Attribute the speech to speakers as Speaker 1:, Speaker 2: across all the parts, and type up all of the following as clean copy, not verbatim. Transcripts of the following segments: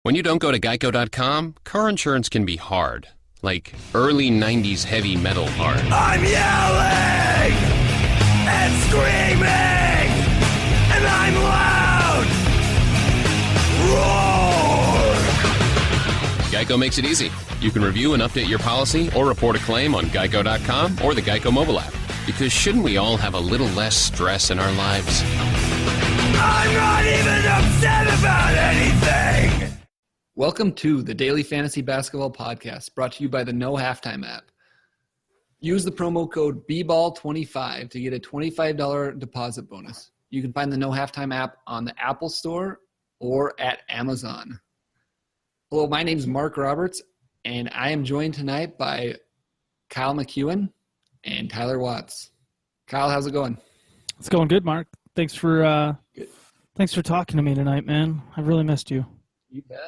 Speaker 1: When you don't go to Geico.com, car insurance can be hard. Like early 90s heavy metal hard.
Speaker 2: I'm yelling and screaming and I'm loud. Roar!
Speaker 1: Geico makes it easy. You can review and update your policy or report a claim on Geico.com or the Geico mobile app. Because shouldn't we all have a little less stress in our lives?
Speaker 2: I'm not even upset about anything!
Speaker 3: Welcome to the Daily Fantasy Basketball Podcast, brought to you by the No Halftime app. Use the promo code BBALL25 to get a $25 deposit bonus. You can find the No Halftime app on the Apple Store or at Amazon. Hello, my name is Marc Roberts, and I am joined tonight by Kyle McKeown and Tyler Watts. Kyle, how's it going?
Speaker 4: It's going good, Mark. Thanks for talking to me tonight, man. I've really missed you.
Speaker 3: You bet.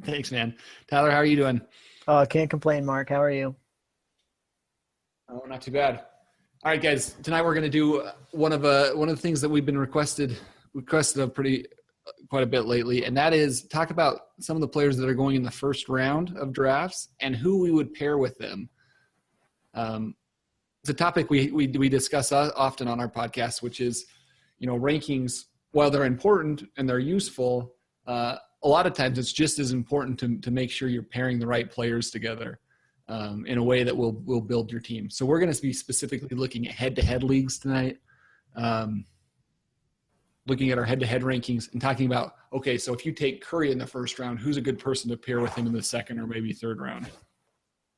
Speaker 3: Thanks, man. Tyler, how are you doing?
Speaker 5: Can't complain, Mark. How are you?
Speaker 3: Oh, not too bad. All right, guys. Tonight we're going to do one of the things that we've been requested of quite a bit lately, and that is talk about some of the players that are going in the first round of drafts and who we would pair with them. It's a topic we discuss often on our podcast, which is, rankings. While they're important and they're useful, a lot of times it's just as important to make sure you're pairing the right players together in a way that will build your team. So we're going to be specifically looking at head-to-head leagues tonight, looking at our head-to-head rankings and talking about, okay, so if you take Curry in the first round, who's a good person to pair with him in the second or maybe third round?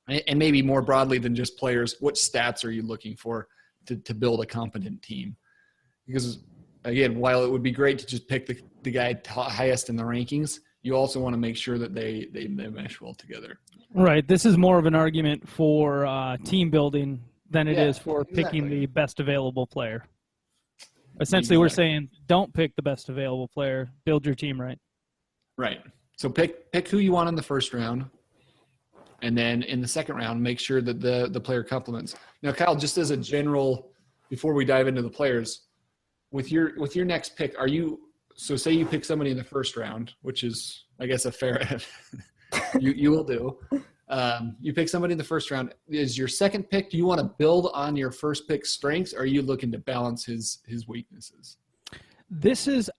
Speaker 3: And maybe more broadly than just players, what stats are you looking for to build a competent team? Because again, while it would be great to just pick the guy highest in the rankings, you also want to make sure that they mesh well together.
Speaker 4: Right. This is more of an argument for team building than it is for picking the best available player. Essentially, we're saying don't pick the best available player. Build your team right.
Speaker 3: Right. So pick who you want in the first round, and then in the second round, make sure that the player complements. Now, Kyle, just as a general, before we dive into the players, with your next pick, so say you pick somebody in the first round, which is, I guess, a fair you will do. You pick somebody in the first round. Is your second pick, do you want to build on your first pick's strengths, or are you looking to balance his weaknesses?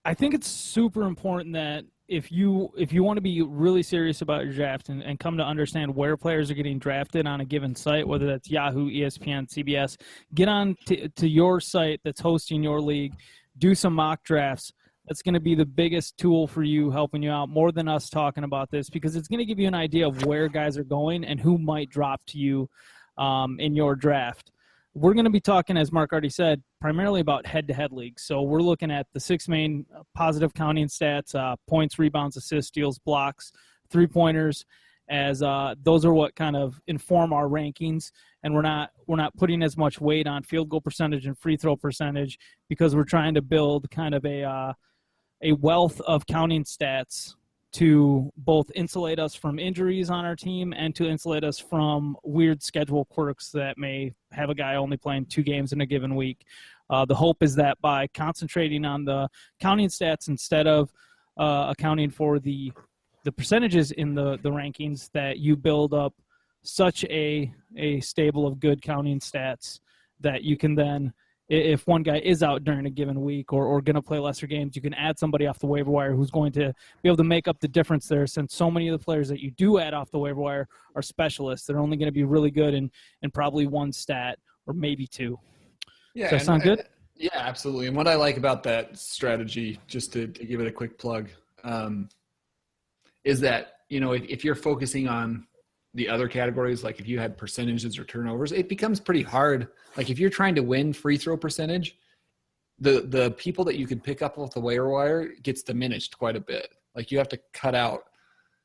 Speaker 4: I think it's super important that if you want to be really serious about your draft and come to understand where players are getting drafted on a given site, whether that's Yahoo, ESPN, CBS, get on to your site that's hosting your league, do some mock drafts. That's going to be the biggest tool for you, helping you out more than us talking about this, because it's going to give you an idea of where guys are going and who might drop to you in your draft. We're going to be talking, as Mark already said, primarily about head-to-head leagues. So we're looking at the 6 main positive counting stats, points, rebounds, assists, steals, blocks, three-pointers, as those are what kind of inform our rankings. And we're not putting as much weight on field goal percentage and free throw percentage, because we're trying to build kind of a wealth of counting stats to both insulate us from injuries on our team and to insulate us from weird schedule quirks that may have a guy only playing 2 games in a given week. The hope is that by concentrating on the counting stats instead of accounting for the percentages in the rankings, that you build up such a stable of good counting stats that you can then, if one guy is out during a given week or going to play lesser games, you can add somebody off the waiver wire who's going to be able to make up the difference there, since so many of the players that you do add off the waiver wire are specialists. They're only going to be really good in probably 1 stat or maybe 2.
Speaker 3: Yeah,
Speaker 4: does that sound good?
Speaker 3: Yeah, absolutely. And what I like about that strategy, just to give it a quick plug, is that, if you're focusing on the other categories, like if you had percentages or turnovers, it becomes pretty hard. Like if you're trying to win free throw percentage, the people that you can pick up off the waiver wire gets diminished quite a bit. Like you have to cut out.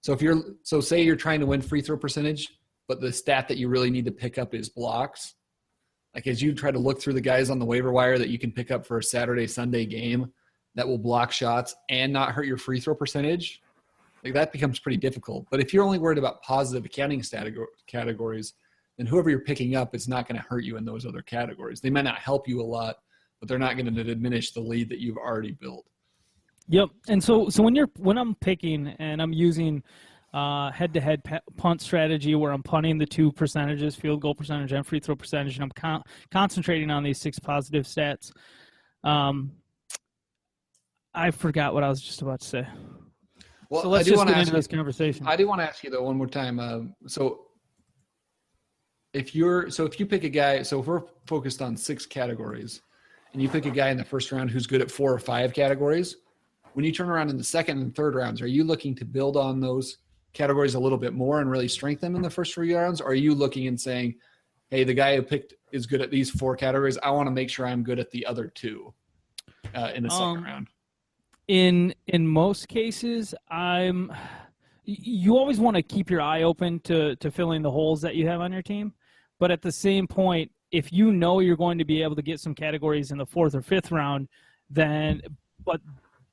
Speaker 3: So say you're trying to win free throw percentage, but the stat that you really need to pick up is blocks. Like as you try to look through the guys on the waiver wire that you can pick up for a Saturday, Sunday game that will block shots and not hurt your free throw percentage, like that becomes pretty difficult. But if you're only worried about positive accounting categories, then whoever you're picking up is not going to hurt you in those other categories. They might not help you a lot, but they're not going to diminish the lead that you've already built.
Speaker 4: Yep. And so when I'm picking and I'm using head-to-head punt strategy where I'm punting the two percentages, field goal percentage and free throw percentage, and I'm concentrating on these 6 positive stats. I forgot what I was just about to say.
Speaker 3: Well,
Speaker 4: so let's just get into this conversation.
Speaker 3: I do want to ask you though one more time. So if you pick a guy, so if we're focused on 6 categories, and you pick a guy in the first round who's good at 4 or 5 categories, when you turn around in the second and third rounds, are you looking to build on those categories a little bit more and really strengthen them in the first 3 rounds? Or are you looking and saying, hey, the guy who picked is good at these 4 categories, I want to make sure I'm good at the other 2 in the second round?
Speaker 4: In most cases, you always want to keep your eye open to filling the holes that you have on your team. But at the same point, if you know you're going to be able to get some categories in the 4th or 5th round, then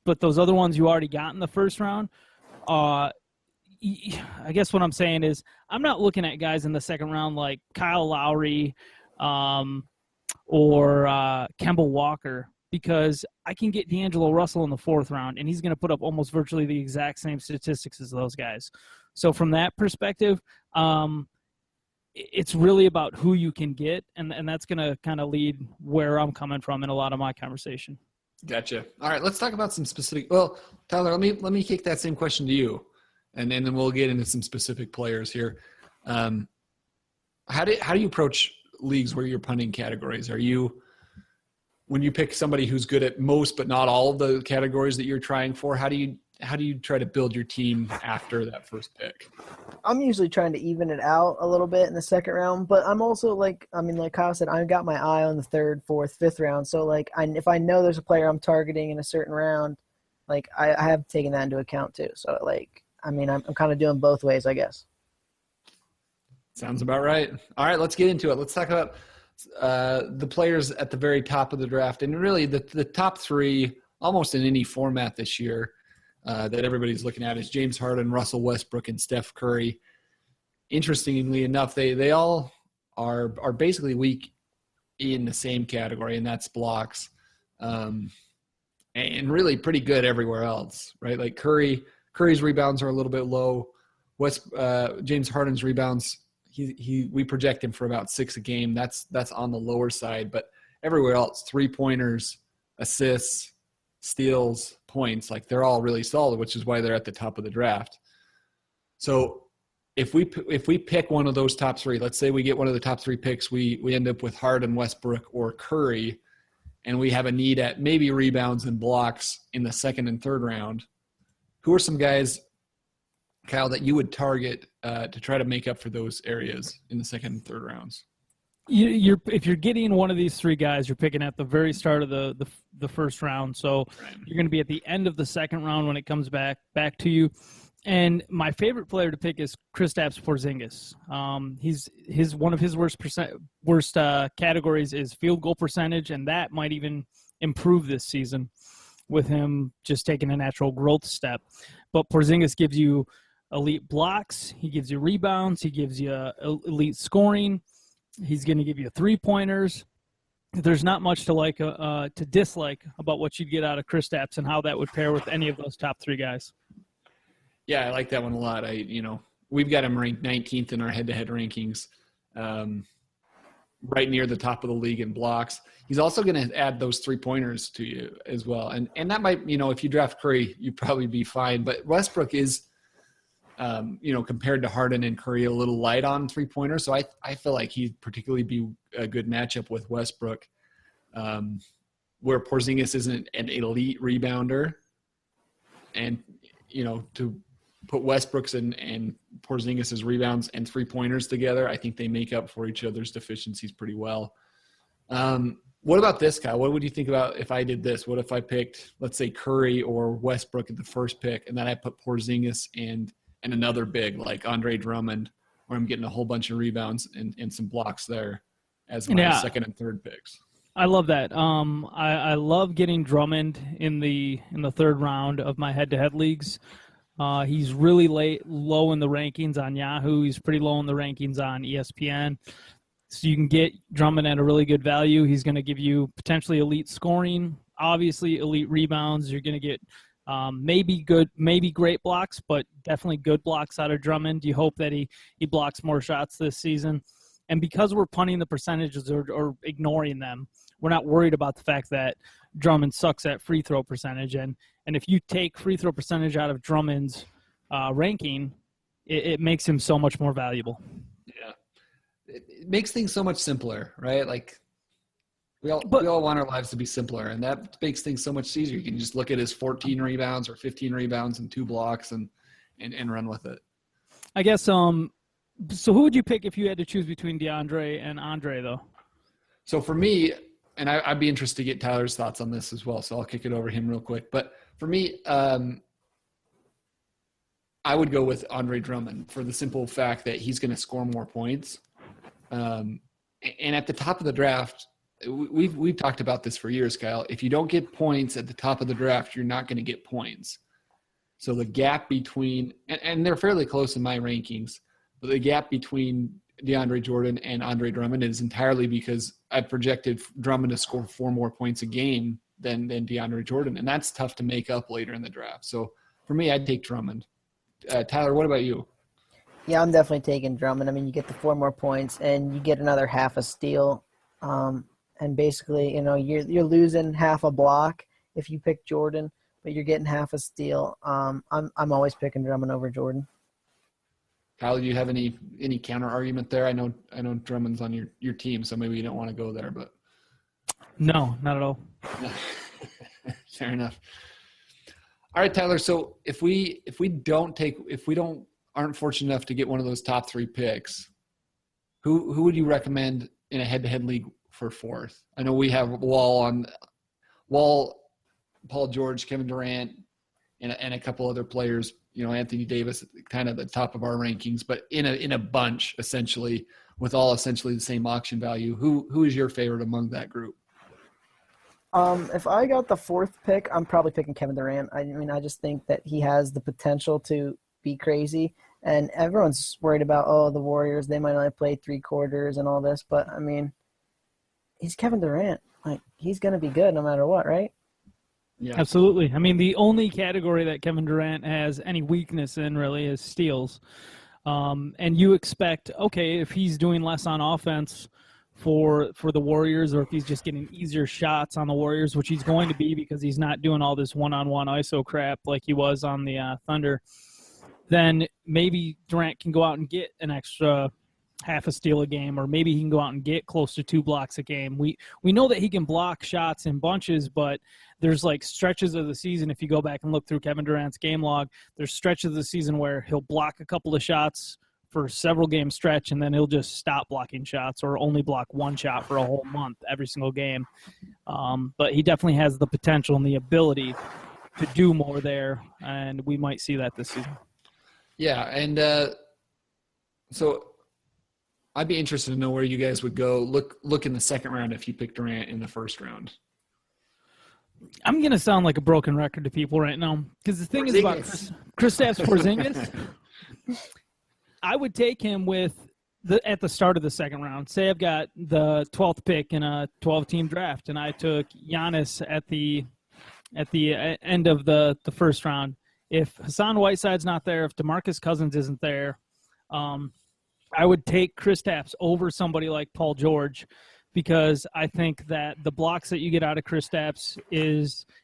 Speaker 4: but those other ones you already got in the first round, I guess what I'm saying is I'm not looking at guys in the second round like Kyle Lowry or Kemba Walker, because I can get D'Angelo Russell in the 4th round, and he's going to put up almost virtually the exact same statistics as those guys. So from that perspective, it's really about who you can get, and that's going to kind of lead where I'm coming from in a lot of my conversation.
Speaker 3: Gotcha. All right, let's talk about some specific. Well, Tyler, let me kick that same question to you, and then we'll get into some specific players here. How do you approach leagues where you're punting categories? When you pick somebody who's good at most but not all of the categories that you're trying for, how do you try to build your team after that first pick?
Speaker 5: I'm usually trying to even it out a little bit in the second round, but I'm also like Kyle said, I've got my eye on the 3rd, 4th, 5th round. So if I know there's a player I'm targeting in a certain round, I have taken that into account too. So I'm kind of doing both ways, I guess.
Speaker 3: Sounds about right. All right, let's get into it. Let's talk about the players at the very top of the draft, and really the top 3 almost in any format this year that everybody's looking at is James Harden, Russell Westbrook, and Steph Curry. Interestingly enough, they all are basically weak in the same category, and that's blocks, and really pretty good everywhere else, right? Like Curry's rebounds are a little bit low. James Harden's rebounds, we project him for about 6 a game. That's on the lower side, but everywhere else, 3-pointers, assists, steals, points, they're all really solid, which is why they're at the top of the draft. So if we pick one of those top 3, let's say we get one of the top 3 picks, we end up with Harden, Westbrook, or Curry, and we have a need at maybe rebounds and blocks in the 2nd and 3rd round. Who are some guys, Kyle, that you would target to try to make up for those areas in the 2nd and 3rd rounds?
Speaker 4: If you're getting one of these 3 guys, you're picking at the very start of the first round. So right. You're going to be at the end of the 2nd round when it comes back to you. And my favorite player to pick is Kristaps Porzingis. He's one of his worst categories is field goal percentage, and that might even improve this season with him just taking a natural growth step. But Porzingis gives you elite blocks, he gives you rebounds, he gives you elite scoring. He's going to give you 3-pointers. There's not much to dislike about what you'd get out of Kristaps and how that would pair with any of those top 3 guys.
Speaker 3: Yeah, I like that one a lot. We've got him ranked 19th in our head-to-head rankings, right near the top of the league in blocks. He's also going to add those 3-pointers to you as well. And that might, if you draft Curry, you'd probably be fine. But Westbrook is, compared to Harden and Curry, a little light on 3-pointers. So I feel like he'd particularly be a good matchup with Westbrook, where Porzingis isn't an elite rebounder. And, to put Westbrook's and Porzingis' rebounds and 3-pointers together, I think they make up for each other's deficiencies pretty well. What about this, Kyle? What would you think about if I did this? What if I picked, let's say, Curry or Westbrook at the first pick, and then I put Porzingis and another big like Andre Drummond, where I'm getting a whole bunch of rebounds and some blocks there as my 2nd and 3rd picks?
Speaker 4: I love that. I love getting Drummond in the 3rd round of my head-to-head leagues. He's really low in the rankings on Yahoo. He's pretty low in the rankings on ESPN. So you can get Drummond at a really good value. He's going to give you potentially elite scoring, obviously elite rebounds. You're going to get Maybe good, maybe great blocks, but definitely good blocks out of Drummond. You hope that he blocks more shots this season. And because we're punting the percentages or ignoring them, we're not worried about the fact that Drummond sucks at free throw percentage. And if you take free throw percentage out of Drummond's ranking, it makes him so much more valuable.
Speaker 3: Yeah. It makes things so much simpler, right? Like we all want our lives to be simpler, and that makes things so much easier. You can just look at his 14 rebounds or 15 rebounds and 2 blocks and run with it.
Speaker 4: I guess so who would you pick if you had to choose between DeAndre and Andre, though?
Speaker 3: So for me, and I'd be interested to get Tyler's thoughts on this as well, so I'll kick it over to him real quick. But for me, I would go with Andre Drummond for the simple fact that he's going to score more points. And at the top of the draft, we've talked about this for years, Kyle. If you don't get points at the top of the draft, you're not going to get points. So the gap between – and they're fairly close in my rankings – but the gap between DeAndre Jordan and Andre Drummond is entirely because I projected Drummond to score 4 more points a game than DeAndre Jordan, and that's tough to make up later in the draft. So for me, I'd take Drummond. Tyler, what about you?
Speaker 5: Yeah, I'm definitely taking Drummond. I mean, you get the 4 more points, and you get another half a steal. And basically, you're losing half a block if you pick Jordan, but you're getting half a steal. I'm always picking Drummond over Jordan.
Speaker 3: Kyle, do you have any counter argument there? I know Drummond's on your team, so maybe you don't want to go there, but
Speaker 4: no, not at all.
Speaker 3: Fair enough. All right, Tyler. So if we aren't fortunate enough to get one of those top 3 picks, who would you recommend in a head-to-head league for 4th? I know we have Wall, Paul George, Kevin Durant, and a couple other players. Anthony Davis, kind of the top of our rankings, but in a bunch, essentially, with all essentially the same auction value. Who is your favorite among that group?
Speaker 5: If I got the 4th pick, I'm probably picking Kevin Durant. I mean, I just think that he has the potential to be crazy, and everyone's worried about, the Warriors, they might only play 3 quarters and all this, but I mean, he's Kevin Durant. Like, he's going to be good no matter what, right?
Speaker 4: Yeah. Absolutely. I mean, the only category that Kevin Durant has any weakness in really is steals. And you expect, okay, if he's doing less on offense for the Warriors, or if he's just getting easier shots on the Warriors, which he's going to be because he's not doing all this one-on-one ISO crap like he was on the Thunder, then maybe Durant can go out and get an extra half a steal a game, or maybe he can go out and get close to 2 blocks a game. We know that he can block shots in bunches, but there's like stretches of the season. If you go back and look through Kevin Durant's game log, there's stretches of the season where he'll block a couple of shots for several game stretch, and then he'll just stop blocking shots or only block 1 shot for a whole month every single game. But he definitely has the potential and the ability to do more there, and we might see that this season.
Speaker 3: Yeah, and so I'd be interested to know where you guys would go. Look in the 2nd round if you pick Durant in the 1st round.
Speaker 4: I'm going to sound like a broken record to people right now, because the thing is about Kristaps Porzingis, I would take him at the start of the 2nd round. Say I've got the 12th pick in a 12-team draft, and I took Giannis at the end of the 1st round. If Hassan Whiteside's not there, if DeMarcus Cousins isn't there, I would take Kristaps over somebody like Paul George, because I think that the blocks that you get out of Kristaps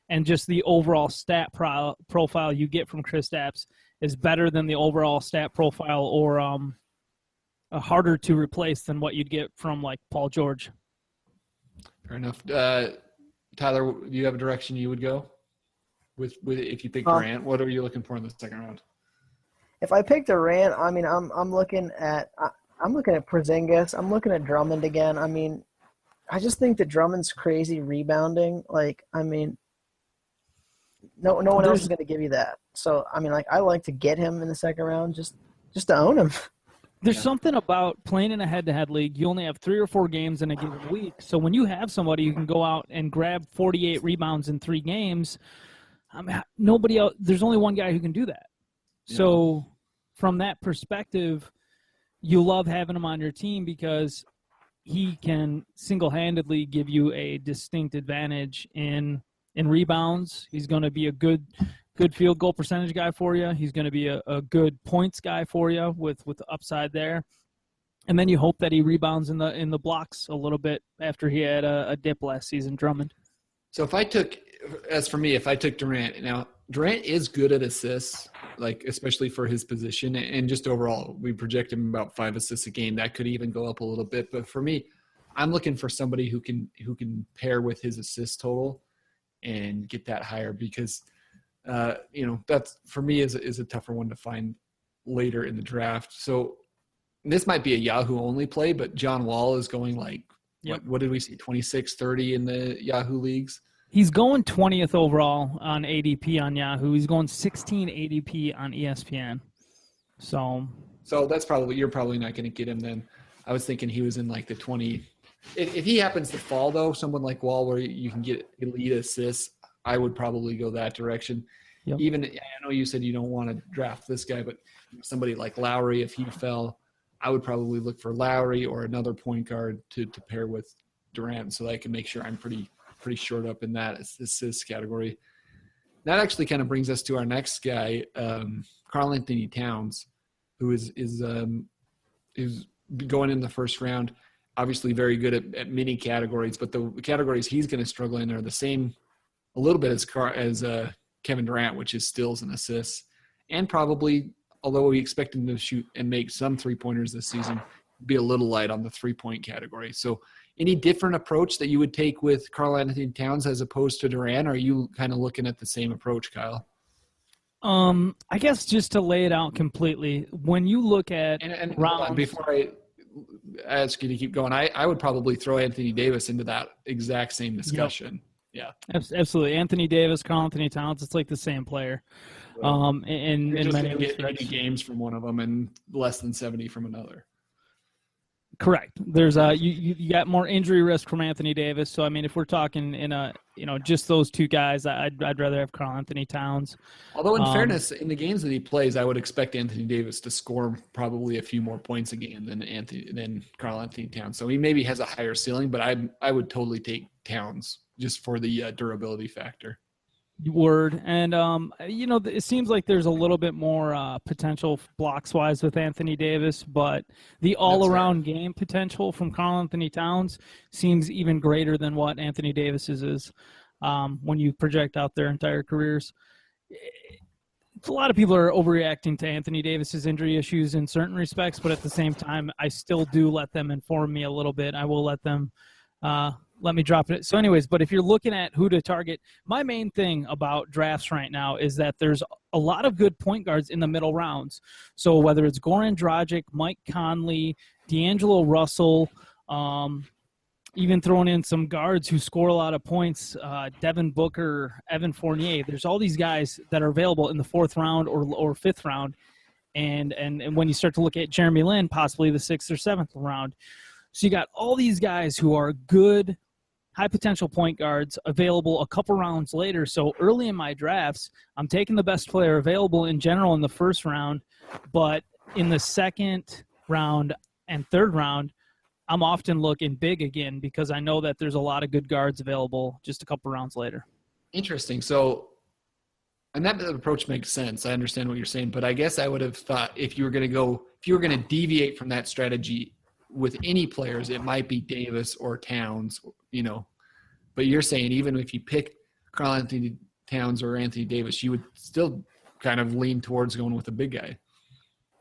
Speaker 4: and just the overall stat profile you get from Kristaps is better than the overall stat profile or harder to replace than what you'd get from like Paul George.
Speaker 3: Fair enough. Tyler, do you have a direction you would go with if you pick Durant? What are you looking for in the 2nd round?
Speaker 5: If I pick Durant, I mean, I'm looking at Porzingis. I'm looking at Drummond again. I mean, I just think that Drummond's crazy rebounding. Like, I mean, no one else is going to give you that. So, I mean, like, I like to get him in the 2nd round just to own him.
Speaker 4: There's something about playing in a head-to-head league. You only have 3 or 4 games in a given week. So when you have somebody who can go out and grab 48 rebounds in 3 games, I mean, nobody else. There's only one guy who can do that. Yeah. So from that perspective, you love having him on your team because he can single-handedly give you a distinct advantage in rebounds. He's going to be a good good field goal percentage guy for you. He's going to be a good points guy for you with upside there. And then you hope that he rebounds in the blocks a little bit after he had a dip last season, Drummond.
Speaker 3: So if I took Durant, now Durant is good at assists, like especially for his position and just overall. We project him about 5 assists a game. That could even go up a little bit. But for me, I'm looking for somebody who can pair with his assist total and get that higher because that's for me is a tougher one to find later in the draft. So this might be a Yahoo only play, but John Wall is going like what did we see, 26, 30 in the Yahoo leagues?
Speaker 4: He's going 20th overall on ADP on Yahoo. He's going 16 ADP on ESPN. So
Speaker 3: that's you're probably not going to get him then. I was thinking he was in like the 20. If he happens to fall though, someone like Wall where you can get elite assists, I would probably go that direction.
Speaker 4: Yep.
Speaker 3: Even I know you said you don't want to draft this guy, but somebody like Lowry, if he fell, I would probably look for Lowry or another point guard to pair with Durant so that I can make sure I'm pretty short up in that assist category. That actually kind of brings us to our next guy, Karl-Anthony Towns, who is going in the first round. Obviously very good at many categories, but the categories he's going to struggle in are the same a little bit as Kevin Durant, which is steals and assists, and probably, although we expect him to shoot and make some three-pointers this season, be a little light on the three-point category. So any different approach that you would take with Karl-Anthony Towns as opposed to Durant? Or are you kind of looking at the same approach, Kyle?
Speaker 4: I guess just to lay it out completely, when you look at
Speaker 3: and
Speaker 4: rounds,
Speaker 3: before I ask you to keep going, I would probably throw Anthony Davis into that exact same discussion. Yep.
Speaker 4: Yeah, absolutely. Anthony Davis, Karl-Anthony Towns, it's like the same player.
Speaker 3: Right.
Speaker 4: In
Speaker 3: You're just
Speaker 4: many
Speaker 3: going to get
Speaker 4: respects.
Speaker 3: 80 games from one of them and less than 70 from another.
Speaker 4: Correct. There's you got more injury risk from Anthony Davis. So I mean, if we're talking in just those two guys, I'd rather have Karl-Anthony Towns.
Speaker 3: Although in fairness, in the games that he plays, I would expect Anthony Davis to score probably a few more points a game than Karl-Anthony Towns. So he maybe has a higher ceiling, but I would totally take Towns just for the durability factor.
Speaker 4: Word. And, it seems like there's a little bit more potential blocks-wise with Anthony Davis, but the all-around game potential from Karl-Anthony Towns seems even greater than what Anthony Davis's is when you project out their entire careers. A lot of people are overreacting to Anthony Davis's injury issues in certain respects, but at the same time, I still do let them inform me a little bit. I will let them let me drop it. So anyways, but if you're looking at who to target, my main thing about drafts right now is that there's a lot of good point guards in the middle rounds. So whether it's Goran Dragic, Mike Conley, D'Angelo Russell, even throwing in some guards who score a lot of points, Devin Booker, Evan Fournier, there's all these guys that are available in the 4th round or 5th round. And when you start to look at Jeremy Lin, possibly the 6th or 7th round. So you got all these guys who are good, high potential point guards available a couple rounds later. So early in my drafts, I'm taking the best player available in general in the 1st round, but in the 2nd round and 3rd round, I'm often looking big again because I know that there's a lot of good guards available just a couple rounds later.
Speaker 3: Interesting. So, and that approach makes sense. I understand what you're saying, but I guess I would have thought if you were going to deviate from that strategy with any players, it might be Davis or Towns, but you're saying even if you pick Karl-Anthony Towns or Anthony Davis, you would still kind of lean towards going with a big guy.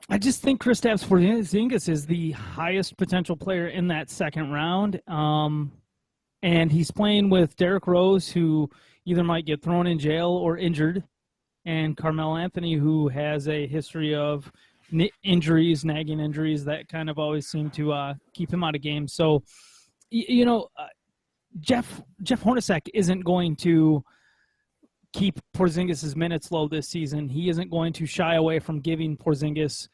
Speaker 4: I just think Kristaps Porzingis is the highest potential player in that 2nd round. And he's playing with Derrick Rose, who either might get thrown in jail or injured, and Carmelo Anthony, who has a history of nagging injuries that kind of always seem to keep him out of games. So, Jeff Hornacek isn't going to keep Porzingis' minutes low this season. He isn't going to shy away from giving Porzingis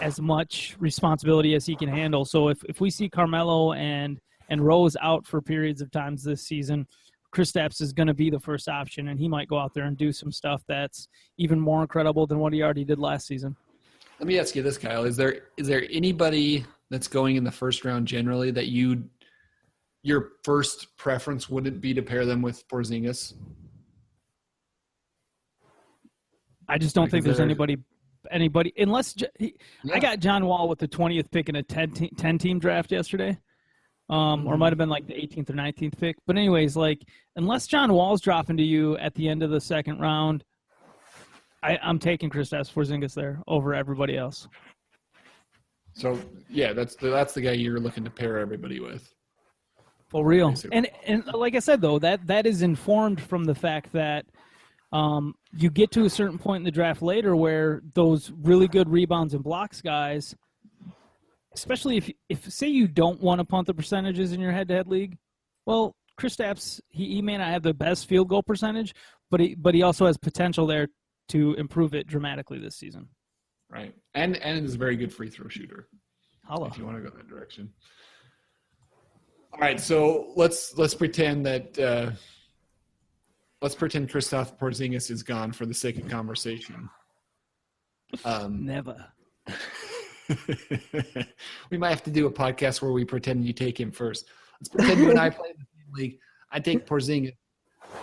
Speaker 4: as much responsibility as he can handle. So if we see Carmelo and Rose out for periods of times this season, Kristaps is going to be the first option, and he might go out there and do some stuff that's even more incredible than what he already did last season.
Speaker 3: Let me ask you this, Kyle. Is there anybody that's going in the 1st round generally that your first preference wouldn't be to pair them with Porzingis?
Speaker 4: I just don't think there's anybody unless I got John Wall with the 20th pick in a 10-team draft yesterday. Or it might have been like the 18th or 19th pick. But anyways, like unless John Wall's dropping to you at the end of the second round, I'm taking Kristaps Porzingis there over everybody else.
Speaker 3: So yeah, that's the guy you're looking to pair everybody with.
Speaker 4: For real. And like I said though, that is informed from the fact that you get to a certain point in the draft later where those really good rebounds and blocks guys, especially if say you don't want to punt the percentages in your head-to-head league, well, Kristaps, he may not have the best field goal percentage, but he also has potential there to improve it dramatically this season.
Speaker 3: Right. And is a very good free throw shooter.
Speaker 4: Holla.
Speaker 3: If you want to go that direction. All right, so let's pretend that Kristaps Porzingis is gone for the sake of conversation.
Speaker 4: Never.
Speaker 3: We might have to do a podcast where we pretend you take him first. Let's pretend you and I play in the same league. I take Porzingis.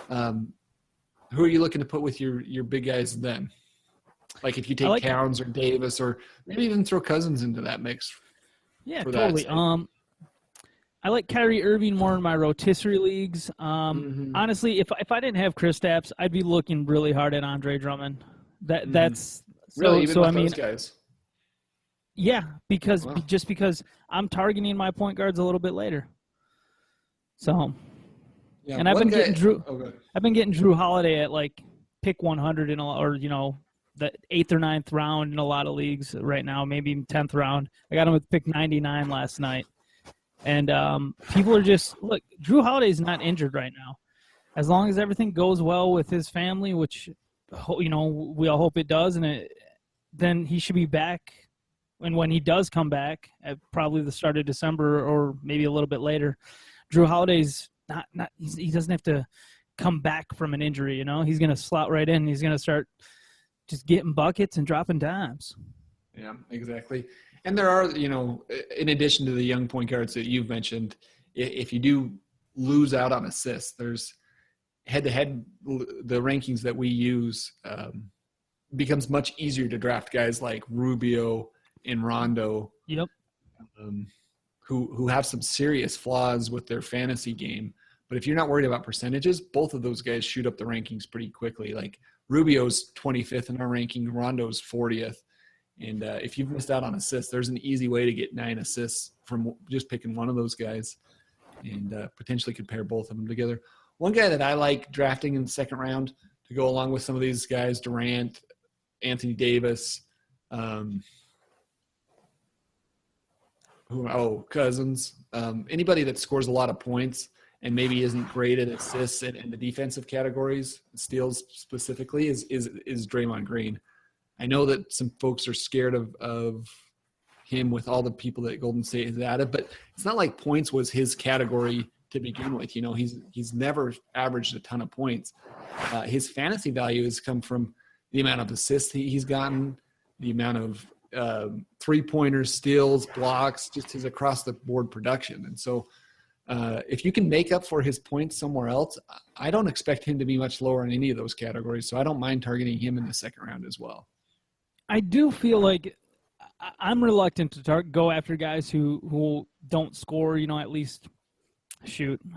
Speaker 3: Who are you looking to put with your big guys then? Like if you take Towns or Davis, or maybe even throw Cousins into that mix.
Speaker 4: Yeah, totally. I like Kyrie Irving more in my rotisserie leagues. Honestly, if I didn't have Kristaps, I'd be looking really hard at Andre Drummond. That's
Speaker 3: really even with
Speaker 4: I mean,
Speaker 3: those guys.
Speaker 4: Yeah, because I'm targeting my point guards a little bit later. So,
Speaker 3: yeah,
Speaker 4: and I've been getting Drew Holiday at like pick 100 or the 8th or 9th round in a lot of leagues right now, maybe even 10th round. I got him with pick 99 last night. And people are just, look, Drew Holiday's not injured right now. As long as everything goes well with his family, which, we all hope it does, and then he should be back. And when he does come back, at probably the start of December or maybe a little bit later, Drew Holiday's he doesn't have to come back from an injury, He's going to slot right in. He's going to start just getting buckets and dropping dimes.
Speaker 3: Yeah, exactly. And there are, in addition to the young point guards that you've mentioned, if you do lose out on assists, there's head-to-head, the rankings that we use becomes much easier to draft guys like Rubio and Rondo,
Speaker 4: yep,
Speaker 3: who have some serious flaws with their fantasy game. But if you're not worried about percentages, both of those guys shoot up the rankings pretty quickly. Like Rubio's 25th in our ranking, Rondo's 40th. And if you've missed out on assists, there's an easy way to get 9 assists from just picking one of those guys, and potentially could pair both of them together. One guy that I like drafting in the second round to go along with some of these guys, Durant, Anthony Davis, Cousins, anybody that scores a lot of points and maybe isn't great at assists and the defensive categories, steals specifically, is Draymond Green. I know that some folks are scared of him with all the people that Golden State has added, but it's not like points was his category to begin with. He's never averaged a ton of points. His fantasy value has come from the amount of assists he's gotten, the amount of three-pointers, steals, blocks, just his across-the-board production. And so if you can make up for his points somewhere else, I don't expect him to be much lower in any of those categories, so I don't mind targeting him in the second round as well.
Speaker 4: I do feel like I'm reluctant to go after guys who don't score, at least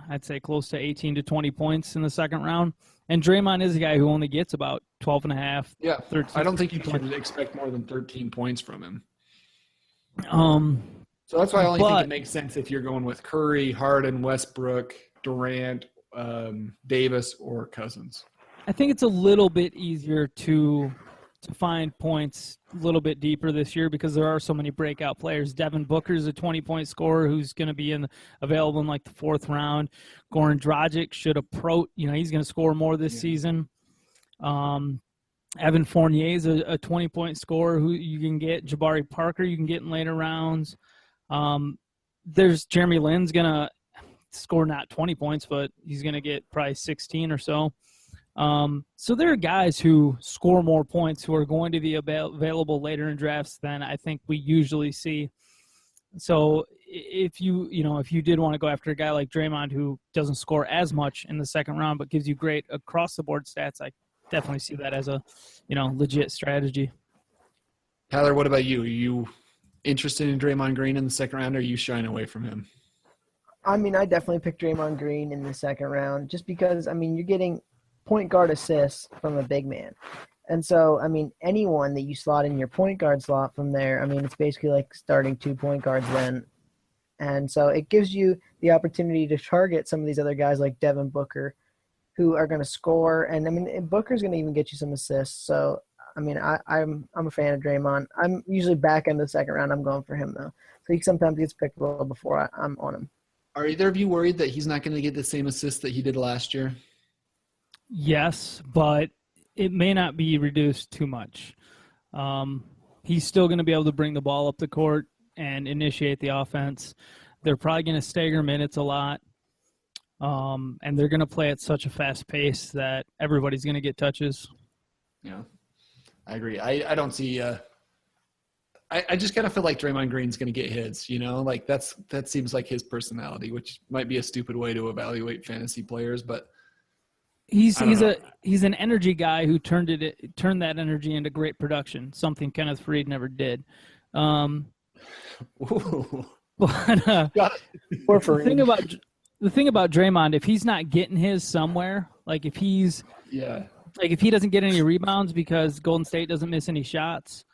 Speaker 4: I'd say close to 18 to 20 points in the second round. And Draymond is a guy who only gets about 12 and a half.
Speaker 3: Yeah,
Speaker 4: 13,
Speaker 3: I don't think you can expect more than 13 points from him.
Speaker 4: So
Speaker 3: that's why I only think it makes sense if you're going with Curry, Harden, Westbrook, Durant, Davis, or Cousins.
Speaker 4: I think it's a little bit easier to find points a little bit deeper this year because there are so many breakout players. Devin Booker's a 20-point scorer who's going to be available in like the 4th round. Goran Dragic should approach, he's going to score more this season. Evan Fournier's a 20-point scorer who you can get. Jabari Parker you can get in later rounds. There's Jeremy Lin's going to score not 20 points, but he's going to get probably 16 or so. So there are guys who score more points who are going to be available later in drafts than I think we usually see. So if you did want to go after a guy like Draymond who doesn't score as much in the second round but gives you great across the board stats, definitely see that as a, legit strategy.
Speaker 3: Tyler, what about you? Are you interested in Draymond Green in the second round, or are you shying away from him?
Speaker 5: I mean, I definitely picked Draymond Green in the second round just because, I mean, you're getting point guard assists from a big man. And so, I mean, anyone that you slot in your point guard slot from there, I mean, it's basically like starting 2 point guards then. And so it gives you the opportunity to target some of these other guys like Devin Booker who are going to score. And, I mean, Booker's going to even get you some assists. So, I mean, I'm a fan of Draymond. I'm usually back in the second round. I'm going for him, though. So he sometimes gets picked a little before I'm on him.
Speaker 3: Are either of you worried that he's not going to get the same assists that he did last year?
Speaker 4: Yes, but it may not be reduced too much. He's still going to be able to bring the ball up the court and initiate the offense. They're probably going to stagger minutes a lot, and they're going to play at such a fast pace that everybody's going to get touches.
Speaker 3: Yeah, I agree. I don't see I just kind of feel like Draymond Green's going to get his, like that seems like his personality, which might be a stupid way to evaluate fantasy players, but
Speaker 4: he's an energy guy who turned that energy into great production, something Kenneth Faried never did. But the thing about Draymond, if he's not getting his somewhere, like if he doesn't get any rebounds because Golden State doesn't miss any shots.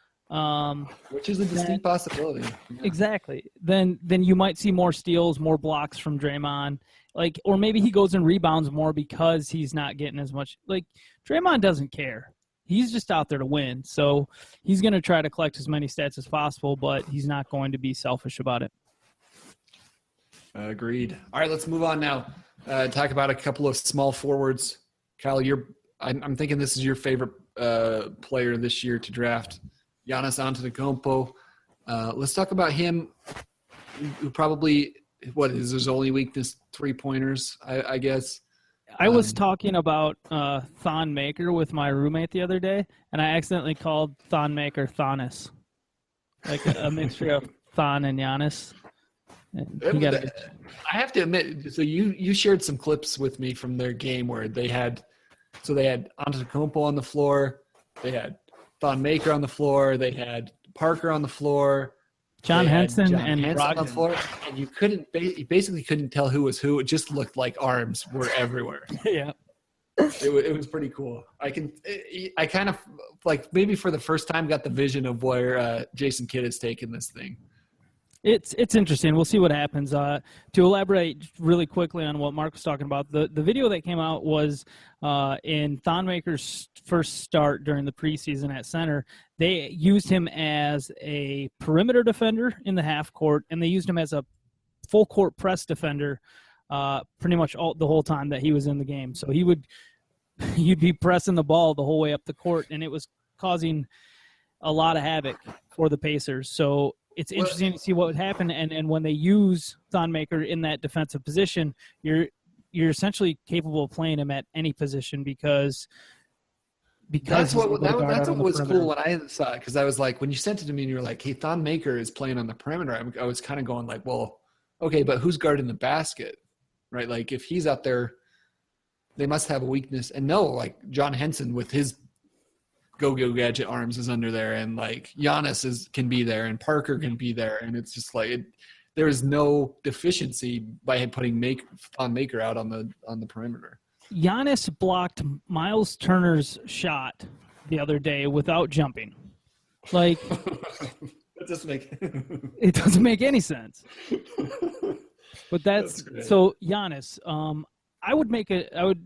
Speaker 3: Which is a distinct possibility. Yeah.
Speaker 4: Exactly. Then you might see more steals, more blocks from Draymond. Or maybe he goes and rebounds more because he's not getting as much. Draymond doesn't care. He's just out there to win. So he's going to try to collect as many stats as possible, but he's not going to be selfish about it.
Speaker 3: Agreed. All right, let's move on now. Talk about a couple of small forwards. Kyle, I'm thinking this is your favorite player this year to draft. Giannis Antetokounmpo. Let's talk about him, who probably, his only weakness, 3-pointers, I guess.
Speaker 4: I was talking about Thon Maker with my roommate the other day, and I accidentally called Thon Maker Thonis, like a mixture of Thon and Giannis. And
Speaker 3: I have to admit, so you shared some clips with me from their game where they had Antetokounmpo on the floor, they had Thon Maker on the floor, they had Parker on the floor,
Speaker 4: John Henson
Speaker 3: and
Speaker 4: Brogdon
Speaker 3: on the floor, and you basically couldn't tell who was who. It just looked like arms were everywhere.
Speaker 4: Yeah,
Speaker 3: it was pretty cool. I kind of maybe for the first time got the vision of where Jason Kidd has taken this thing.
Speaker 4: It's interesting. We'll see what happens. To elaborate really quickly on what Mark was talking about, the video that came out was in Thon Maker's first start during the preseason at center. They used him as a perimeter defender in the half court, and they used him as a full court press defender pretty much the whole time that he was in the game. So you'd be pressing the ball the whole way up the court, and it was causing a lot of havoc for the Pacers. So it's interesting to see what would happen, and when they use Thon Maker in that defensive position, you're essentially capable of playing him at any position because
Speaker 3: that's what was cool when I saw it, because I was like, when you sent it to me and you were like, hey, Thon Maker is playing on the perimeter, I was kind of going like, well, okay, but who's guarding the basket, right? Like if he's out there, they must have a weakness. And no, like John Henson with his go-go gadget arms is under there, and like Giannis can be there, and Parker can be there, and it's just like there is no deficiency by putting Thon Maker out on the perimeter.
Speaker 4: Giannis blocked Miles Turner's shot the other day without jumping. Like
Speaker 3: it
Speaker 4: doesn't make any sense. But that's so Giannis.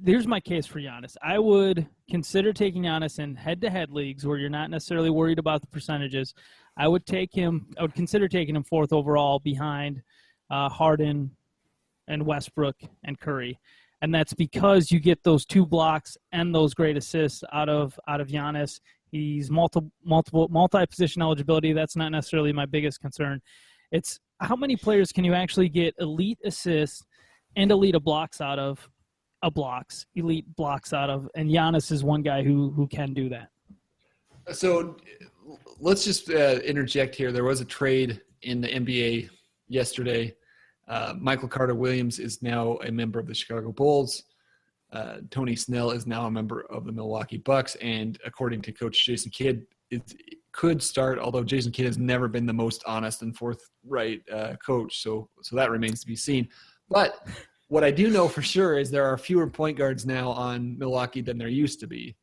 Speaker 4: Here's my case for Giannis. I would consider taking Giannis in head-to-head leagues where you're not necessarily worried about the percentages. I would consider taking him 4th overall behind Harden and Westbrook and Curry. And that's because you get those 2 blocks and those great assists out of Giannis. He's multi-position eligibility. That's not necessarily my biggest concern. It's how many players can you actually get elite assists and elite blocks out of, and Giannis is one guy who can do that.
Speaker 3: So let's just interject here. There was a trade in the NBA yesterday. Michael Carter-Williams is now a member of the Chicago Bulls. Tony Snell is now a member of the Milwaukee Bucks, and according to Coach Jason Kidd, it could start, although Jason Kidd has never been the most honest and forthright coach, so that remains to be seen. But what I do know for sure is there are fewer point guards now on Milwaukee than there used to be.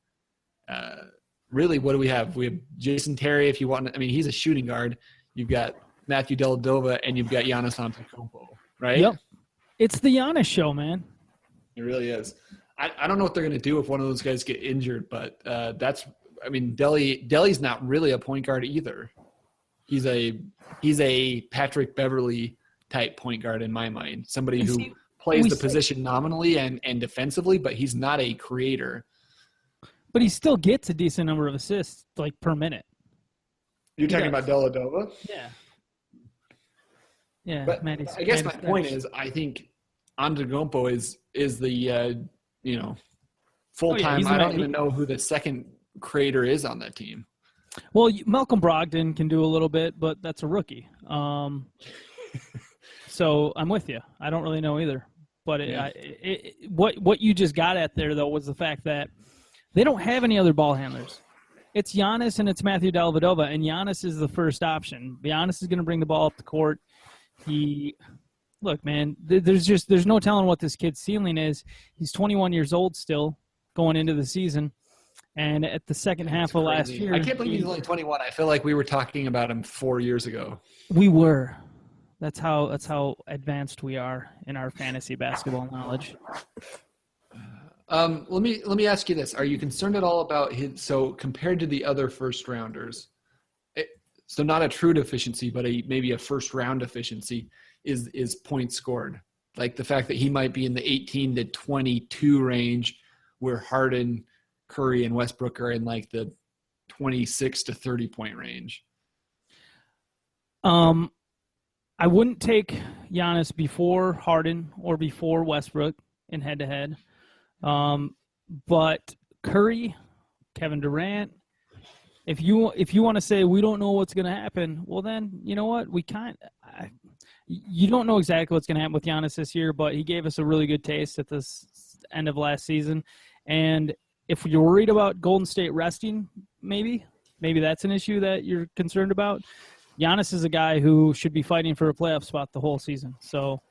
Speaker 3: Really, what do we have? We have Jason Terry, if you want. I mean, he's a shooting guard. You've got Matthew Dellavedova, and you've got Giannis Antetokounmpo, right?
Speaker 4: Yep. It's the Giannis show, man.
Speaker 3: It really is. I don't know what they're going to do if one of those guys get injured, but Dele's not really a point guard either. He's a Patrick Beverly type point guard in my mind. Somebody who plays the position nominally and defensively, but he's not a creator. But
Speaker 4: he still gets a decent number of assists, like, per minute.
Speaker 3: You're talking about Dellavedova?
Speaker 4: Yeah. Yeah.
Speaker 3: But I guess my point is, I think Antetokounmpo is the full-time. I don't even know who the second creator is on that team.
Speaker 4: Well, Malcolm Brogdon can do a little bit, but that's a rookie. So I'm with you. I don't really know either. But what you just got at there, though, was the fact that they don't have any other ball handlers. It's Giannis and it's Matthew Dellavedova, and Giannis is the first option. Giannis is going to bring the ball up the court. Look, man, there's no telling what this kid's ceiling is. He's 21 years old still, going into the season, and at the second half of last year,
Speaker 3: I can't believe he's only 21. I feel like we were talking about him 4 years ago.
Speaker 4: We were. That's how advanced we are in our fantasy basketball knowledge.
Speaker 3: Let me ask you this: are you concerned at all about his? So compared to the other first rounders, so not a true deficiency, but maybe a first round deficiency is points scored. Like the fact that he might be in the 18 to 22 range, where Harden, Curry, and Westbrook are in like the 26 to 30 point range.
Speaker 4: I wouldn't take Giannis before Harden or before Westbrook in head to head. But Curry, Kevin Durant, if you want to say we don't know what's going to happen, well then, you know what? You don't know exactly what's going to happen with Giannis this year, but he gave us a really good taste at this end of last season. And if you're worried about Golden State resting, maybe that's an issue that you're concerned about. Giannis is a guy who should be fighting for a playoff spot the whole season. So,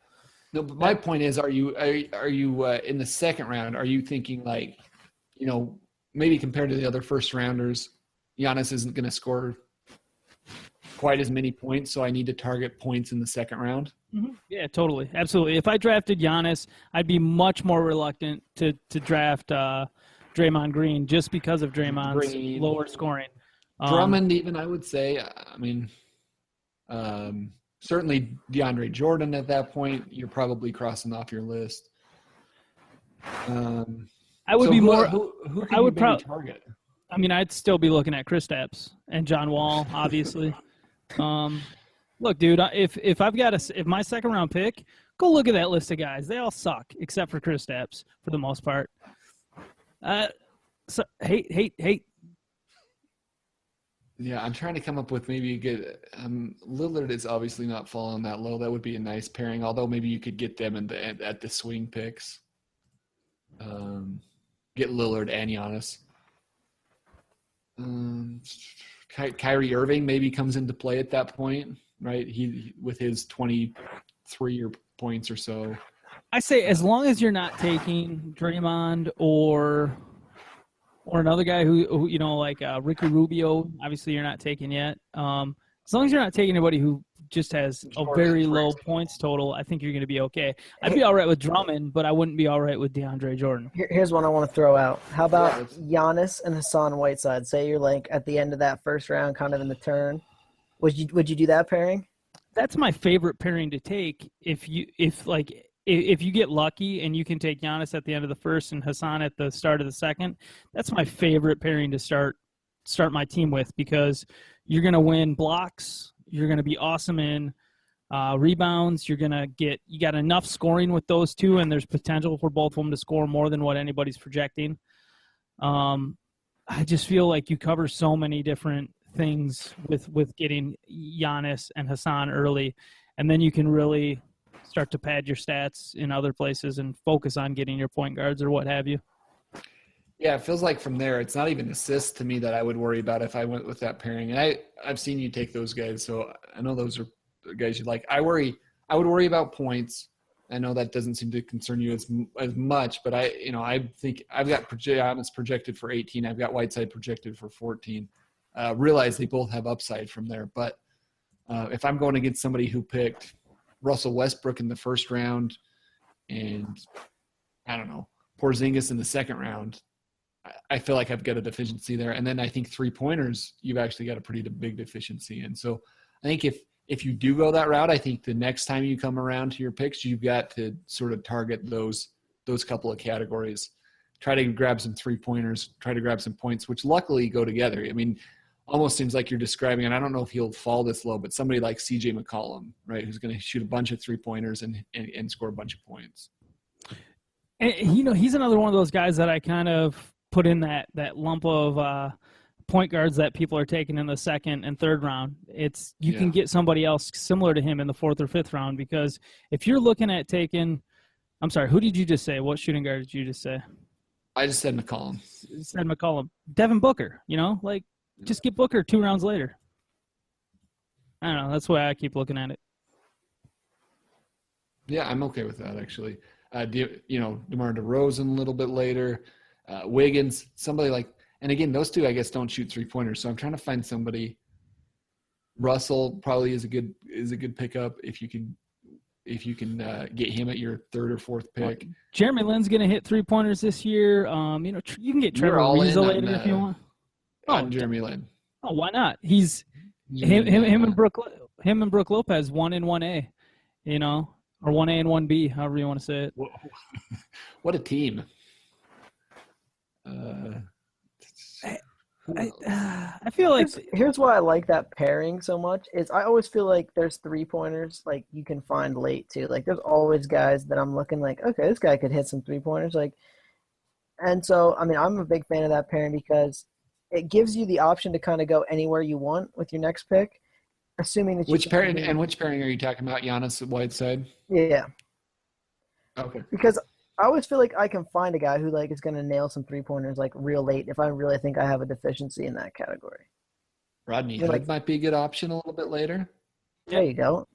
Speaker 3: no, but my point is, are you in the second round? Are you thinking like, maybe compared to the other first rounders, Giannis isn't going to score quite as many points, so I need to target points in the second round?
Speaker 4: Mm-hmm. Yeah, totally, absolutely. If I drafted Giannis, I'd be much more reluctant to draft Draymond Green just because of Draymond's lower scoring.
Speaker 3: Drummond, even I would say. I mean. Certainly DeAndre Jordan at that point, you're probably crossing off your list.
Speaker 4: I would be more. Who
Speaker 3: I would probably target.
Speaker 4: I mean, I'd still be looking at Kristaps and John Wall, obviously. Look, dude, if my second round pick, go look at that list of guys. They all suck except for Kristaps for the most part. So hate.
Speaker 3: Yeah, I'm trying to come up with maybe a good Lillard is obviously not falling that low. That would be a nice pairing, although maybe you could get them at the swing picks. Get Lillard and Giannis. Kyrie Irving maybe comes into play at that point, right? He with his 23 points or so.
Speaker 4: I say as long as you're not taking Draymond or another guy who like Ricky Rubio, obviously you're not taking yet. As long as you're not taking anybody who just has a very low points total, I think you're going to be okay. I'd be all right with Drummond, but I wouldn't be all right with DeAndre Jordan.
Speaker 5: Here's one I want to throw out. How about Giannis and Hassan Whiteside? Say you're like at the end of that first round, kind of in the turn. Would you do that pairing?
Speaker 4: That's my favorite pairing to take if you get lucky and you can take Giannis at the end of the first and Hassan at the start of the second. That's my favorite pairing to start my team with, because you're going to win blocks. You're going to be awesome in rebounds. You got enough scoring with those two, and there's potential for both of them to score more than what anybody's projecting. I just feel like you cover so many different things with getting Giannis and Hassan early, and then you can really start to pad your stats in other places and focus on getting your point guards or what have you.
Speaker 3: Yeah, it feels like from there, it's not even assists to me that I would worry about if I went with that pairing. And I've seen you take those guys, so I know those are the guys you like. I would worry about points. I know that doesn't seem to concern you as much, but I think I've got Giannis projected for 18. I've got Whiteside projected for 14. Realize they both have upside from there, but if I'm going against somebody who picked Russell Westbrook in the first round and I don't know, Porzingis in the second round, I feel like I've got a deficiency there. And then I think 3-pointers, you've actually got a pretty big deficiency. And so I think if you do go that route, I think the next time you come around to your picks, you've got to sort of target those couple of categories. Try to grab some 3-pointers, try to grab some points, which luckily go together. I mean, almost seems like you're describing, and I don't know if he'll fall this low, but somebody like CJ McCollum, right, who's going to shoot a bunch of 3-pointers and score a bunch of points.
Speaker 4: And, he's another one of those guys that I kind of put in that lump of point guards that people are taking in the second and third round. You can get somebody else similar to him in the fourth or fifth round, because if you're looking at taking – I'm sorry, who did you just say? What shooting guard did you just say?
Speaker 3: I just said McCollum.
Speaker 4: Devin Booker, just get Booker 2 rounds later. I don't know. That's the way I keep looking at it.
Speaker 3: Yeah, I'm okay with that, actually. DeMar DeRozan a little bit later. Wiggins, somebody like – and again, those two, I guess, don't shoot 3-pointers. So I'm trying to find somebody. Russell probably is a good pickup if you can get him at your third or fourth pick.
Speaker 4: Jeremy Lin's going to hit 3-pointers this year. You can get Trevor Ariza later if you want.
Speaker 3: Jeremy Lin.
Speaker 4: Oh, why not? He's him and Brook Lopez 1 and 1A, or 1A and 1B, however you want to say it.
Speaker 3: What a team.
Speaker 4: I feel like
Speaker 5: here's why I like that pairing so much is I always feel like there's 3-pointers like you can find late too. Like there's always guys that I'm looking like, okay, this guy could hit some 3-pointers. And so I mean I'm a big fan of that pairing because it gives you the option to kind of go anywhere you want with your next pick, assuming that
Speaker 3: which pairing are you talking about? Giannis Whiteside?
Speaker 5: Yeah.
Speaker 3: Okay.
Speaker 5: Because I always feel like I can find a guy who is going to nail some 3-pointers real late if I really think I have a deficiency in that category.
Speaker 3: Rodney Hood might be a good option a little bit later.
Speaker 5: There you go.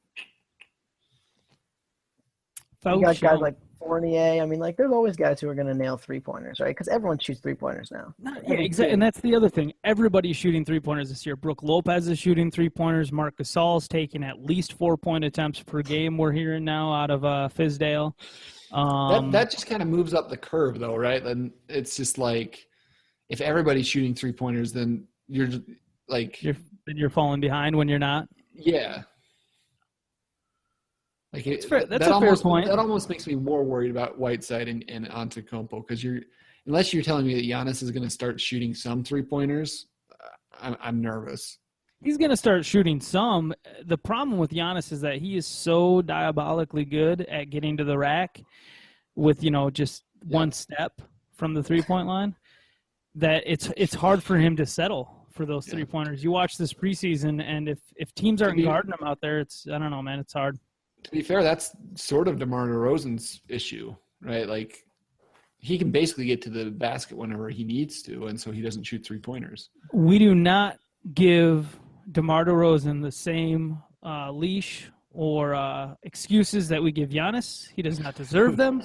Speaker 5: You got guys like Fournier. I mean, there's always guys who are going to nail 3-pointers, right? Because everyone shoots 3-pointers now.
Speaker 4: Yeah, exactly. And that's the other thing. Everybody's shooting 3-pointers this year. Brook Lopez is shooting 3-pointers. Marc Gasol's taking at least 4-point attempts per game. We're hearing now out of Fizdale.
Speaker 3: That just kind of moves up the curve, though, right? And it's just like if everybody's shooting 3-pointers, then you're
Speaker 4: falling behind when you're not.
Speaker 3: Yeah.
Speaker 4: That's a fair point.
Speaker 3: That almost makes me more worried about Whiteside and Antetokounmpo because unless you're telling me that Giannis is going to start shooting some 3-pointers, I'm nervous.
Speaker 4: He's going to start shooting some. The problem with Giannis is that he is so diabolically good at getting to the rack with, just one step from the 3-point line that it's hard for him to settle for those 3-pointers. You watch this preseason, and if teams aren't guarding him out there, I don't know, man, it's hard.
Speaker 3: To be fair, that's sort of DeMar DeRozan's issue, right? He can basically get to the basket whenever he needs to, and so he doesn't shoot 3-pointers.
Speaker 4: We do not give DeMar DeRozan the same leash or excuses that we give Giannis. He does not deserve them.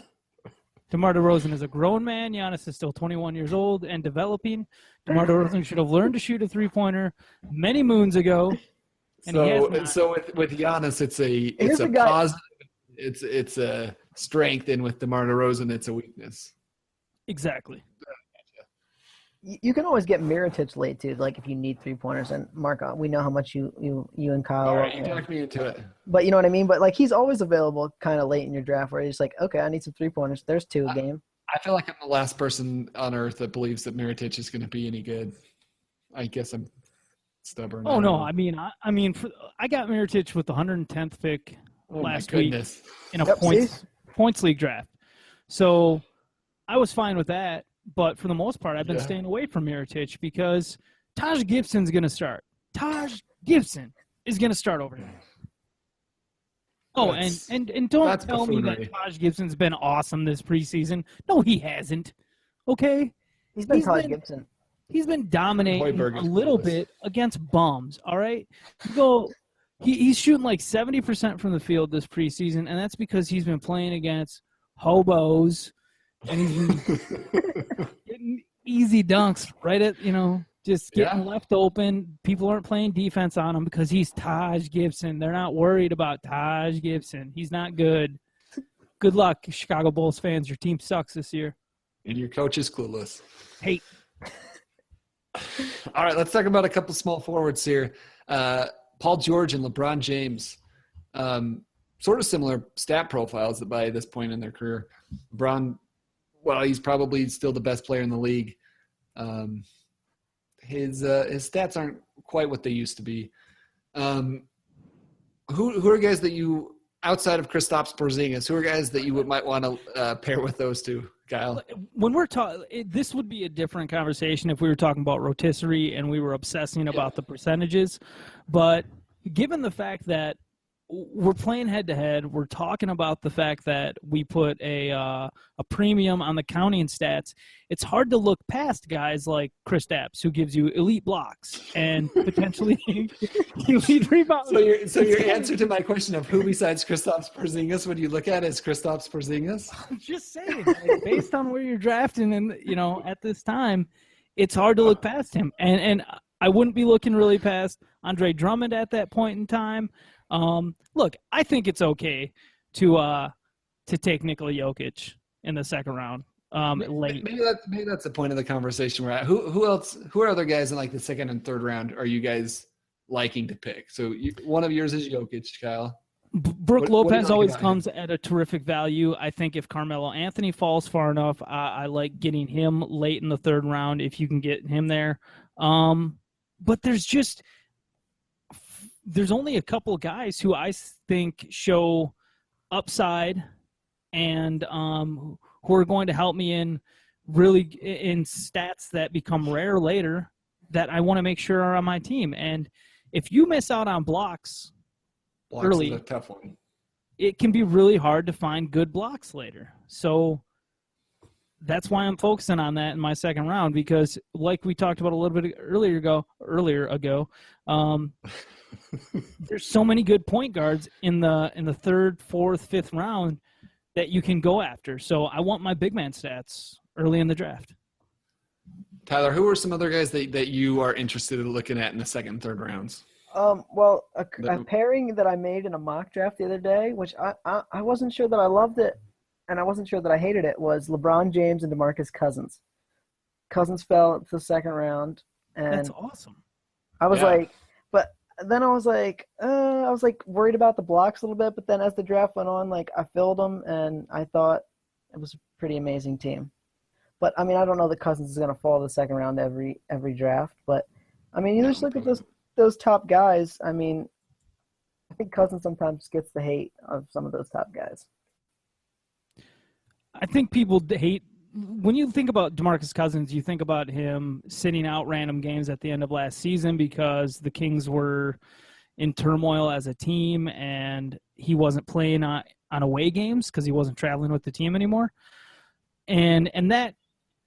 Speaker 4: DeMar DeRozan is a grown man. Giannis is still 21 years old and developing. DeMar DeRozan should have learned to shoot a 3-pointer many moons ago.
Speaker 3: So with Giannis, it's a positive. It's a strength, and with DeMar DeRozan, it's a weakness.
Speaker 4: Exactly.
Speaker 5: You can always get Mirotic late too, if you need 3-pointers. And Mark, we know how much you and Kyle.
Speaker 3: All right, you talked me into it.
Speaker 5: But you know what I mean. But he's always available, kind of late in your draft, where you're just okay, I need some 3-pointers. There's 2 a game.
Speaker 3: I feel like I'm the last person on earth that believes that Mirotic is going to be any good. I guess I'm stubborn.
Speaker 4: Oh no, I got Mirotic with the 110th pick last week in a points league draft. So I was fine with that. But for the most part, I've been staying away from Mirotic because Taj Gibson's going to start. Taj Gibson is going to start over there. Oh, and don't tell me
Speaker 3: buffoonery.
Speaker 4: that Taj Gibson's been awesome this preseason. No, he hasn't. Okay?
Speaker 5: He's been Taj Gibson.
Speaker 4: He's been dominating
Speaker 3: Hoiberg
Speaker 4: a
Speaker 3: is
Speaker 4: little
Speaker 3: clueless.
Speaker 4: bit against bums, all right? He's shooting like 70% from the field this preseason, and that's because he's been playing against hobos, and he's been getting easy dunks right at, just getting left open. People aren't playing defense on him because he's Taj Gibson. They're not worried about Taj Gibson. He's not good. Good luck, Chicago Bulls fans. Your team sucks this year.
Speaker 3: And your coach is clueless.
Speaker 4: Hey.
Speaker 3: All right, let's talk about a couple small forwards here. Paul George and LeBron James. Sort of similar stat profiles by this point in their career. LeBron, well, he's probably still the best player in the league. His stats aren't quite what they used to be. Who are guys that you, outside of Kristaps Porzingis, who are guys that you might want to pair with those two, Kyle?
Speaker 4: When we're talking, this would be a different conversation if we were talking about rotisserie and we were obsessing about the percentages. But given the fact that we're playing head-to-head, we're talking about the fact that we put a premium on the counting stats, it's hard to look past guys like Kristaps, who gives you elite blocks and potentially elite rebounds.
Speaker 3: So your answer to my question of who besides Kristaps Porzingis would you look at as Kristaps Porzingis?
Speaker 4: I'm just saying, like, based on where you're drafting and, at this time, it's hard to look past him. And I wouldn't be looking really past Andre Drummond at that point in time. Look, I think it's okay to take Nikola Jokic in the second round. Late.
Speaker 3: Maybe that's the point of the conversation we're at. Who are other guys in like the second and third round are you guys liking to pick? So one of yours is Jokic, Kyle.
Speaker 4: Brooke
Speaker 3: What do you
Speaker 4: Lopez
Speaker 3: like
Speaker 4: always
Speaker 3: about
Speaker 4: comes at a terrific value. I think if Carmelo Anthony falls far enough, I like getting him late in the third round if you can get him there. But there's only a couple of guys who I think show upside and who are going to help me in stats that become rare later that I want to make sure are on my team. And if you miss out on blocks early,
Speaker 3: is a tough one.
Speaker 4: It can be really hard to find good blocks later. So that's why I'm focusing on that in my second round, because like we talked about a little bit earlier ago, there's so many good point guards in the third, fourth, fifth round that you can go after. So I want my big man stats early in the draft.
Speaker 3: Tyler, who are some other guys that you are interested in looking at in the second and third rounds?
Speaker 5: Well, a pairing that I made in a mock draft the other day, which I wasn't sure that I loved it, and I wasn't sure that I hated it, was LeBron James and DeMarcus Cousins. Cousins fell to the second round, and
Speaker 4: that's awesome.
Speaker 5: I was but then I was worried about the blocks a little bit. But then as the draft went on, I filled them, and I thought it was a pretty amazing team. But I mean, I don't know that Cousins is going to fall to the second round every draft. But I mean, you just look at those top guys. I mean, I think Cousins sometimes gets the hate of some of those top guys.
Speaker 4: I think people hate when you think about DeMarcus Cousins, you think about him sitting out random games at the end of last season because the Kings were in turmoil as a team and he wasn't playing on away games because he wasn't traveling with the team anymore. And that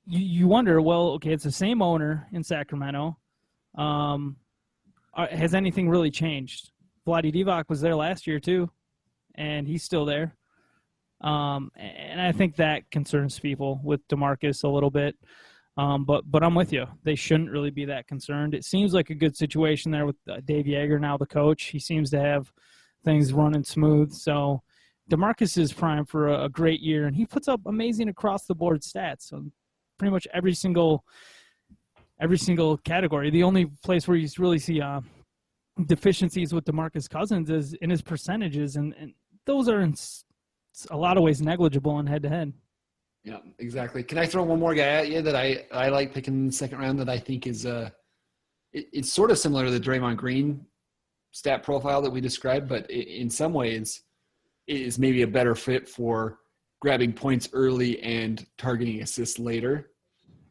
Speaker 4: you wonder, well, okay, it's the same owner in Sacramento. Has anything really changed? Vlade Divac was there last year too, and he's still there. And I think that concerns people with DeMarcus a little bit. But I'm with you. They shouldn't really be that concerned. It seems like a good situation there with Dave Yeager, now the coach. He seems to have things running smooth. So DeMarcus is primed for a great year, and he puts up amazing across-the-board stats on pretty much every single category. The only place where you really see deficiencies with DeMarcus Cousins is in his percentages, and those are in a lot of ways negligible in head-to-head.
Speaker 3: Yeah, exactly. Can I throw one more guy at you that I like picking in the second round that I think is it's sort of similar to the Draymond Green stat profile that we described, but in some ways it is maybe a better fit for grabbing points early and targeting assists later,